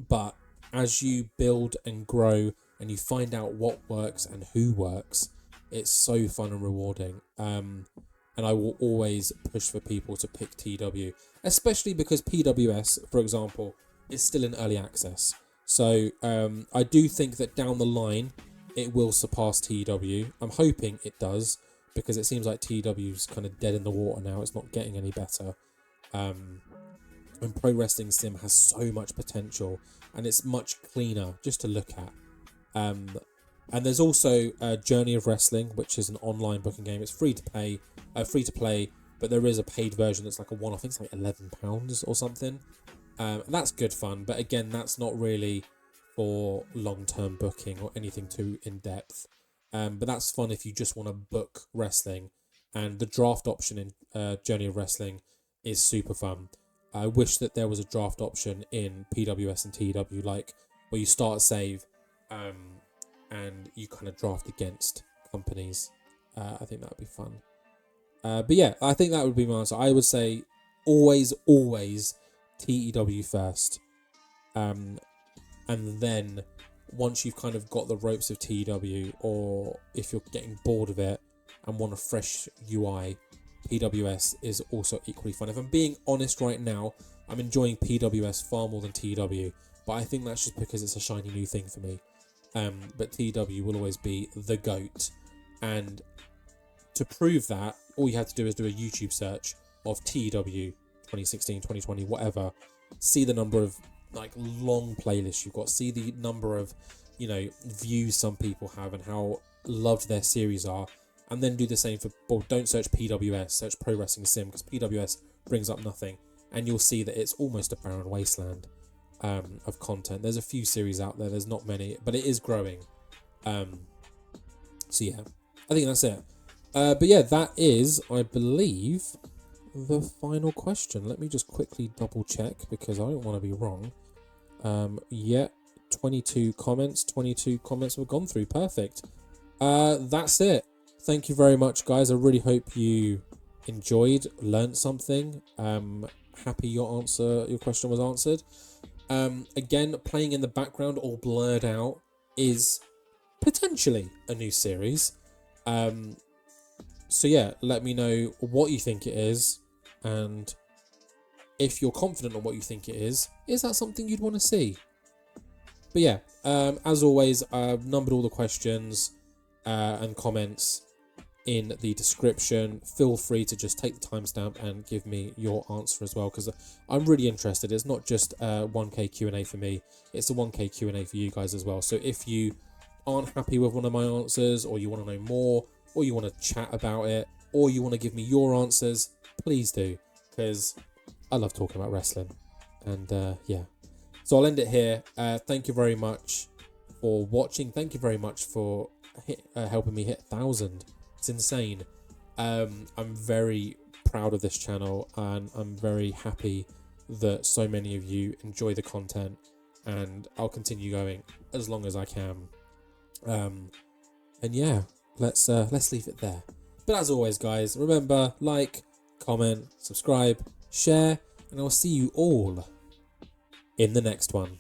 But as you build and grow and you find out what works and who works, it's so fun and rewarding. And I will always push for people to pick TW, especially because PWS, for example, is still in early access. So I do think that down the line, it will surpass TW. I'm hoping it does, because it seems like TW's kind of dead in the water now. It's not getting any better. And Pro Wrestling Sim has so much potential, and it's much cleaner just to look at. And there's also Journey of Wrestling, which is an online booking game. It's free to play, but there is a paid version that's like a one-off. I think it's like £11 or something. And that's good fun, but again, that's not really for long-term booking or anything too in-depth. But that's fun if you just want to book wrestling. And the draft option in Journey of Wrestling is super fun. I wish that there was a draft option in PWS and TW, like where you start a save and you kind of draft against companies. I think that would be fun. But yeah, I think that would be my answer. I would say always TEW first. And then once you've kind of got the ropes of TEW, or if you're getting bored of it and want a fresh UI, PWS is also equally fun. If I'm being honest right now, I'm enjoying PWS far more than TEW, but I think that's just because it's a shiny new thing for me. But TEW will always be the GOAT. And to prove that, all you have to do is do a YouTube search of TEW 2016, 2020, whatever. See the number of like long playlists you've got. See the number of, views some people have and how loved their series are. And then do the same for, well, don't search PWS, search Pro Wrestling Sim, because PWS brings up nothing. And you'll see that it's almost a barren wasteland of content. There's a few series out there, there's not many, but it is growing. So yeah, I think that's it. But yeah, that is, I believe, the final question. Let me just quickly double check because I don't want to be wrong. Yeah, 22 comments. 22 comments we've gone through. Perfect. That's it. Thank you very much, guys. I really hope you enjoyed, learned something. Happy your question was answered. Again, playing in the background all blurred out is potentially a new series. So yeah, let me know what you think it is, and if you're confident on what you think it is that something you'd want to see? But yeah, as always, I've numbered all the questions and comments in the description. Feel free to just take the timestamp and give me your answer as well, because I'm really interested. It's not just a 1K Q&A for me, it's a 1K Q&A for you guys as well. So if you aren't happy with one of my answers, or you want to know more, or you want to chat about it, or you want to give me your answers, please do, because I love talking about wrestling. And yeah, so I'll end it here. Thank you very much for watching. Thank you very much for helping me hit 1,000. It's insane. I'm very proud of this channel, and I'm very happy that so many of you enjoy the content, and I'll continue going as long as I can. And yeah, let's leave it there. But as always, guys, remember, like, comment, subscribe, share, and I'll see you all in the next one.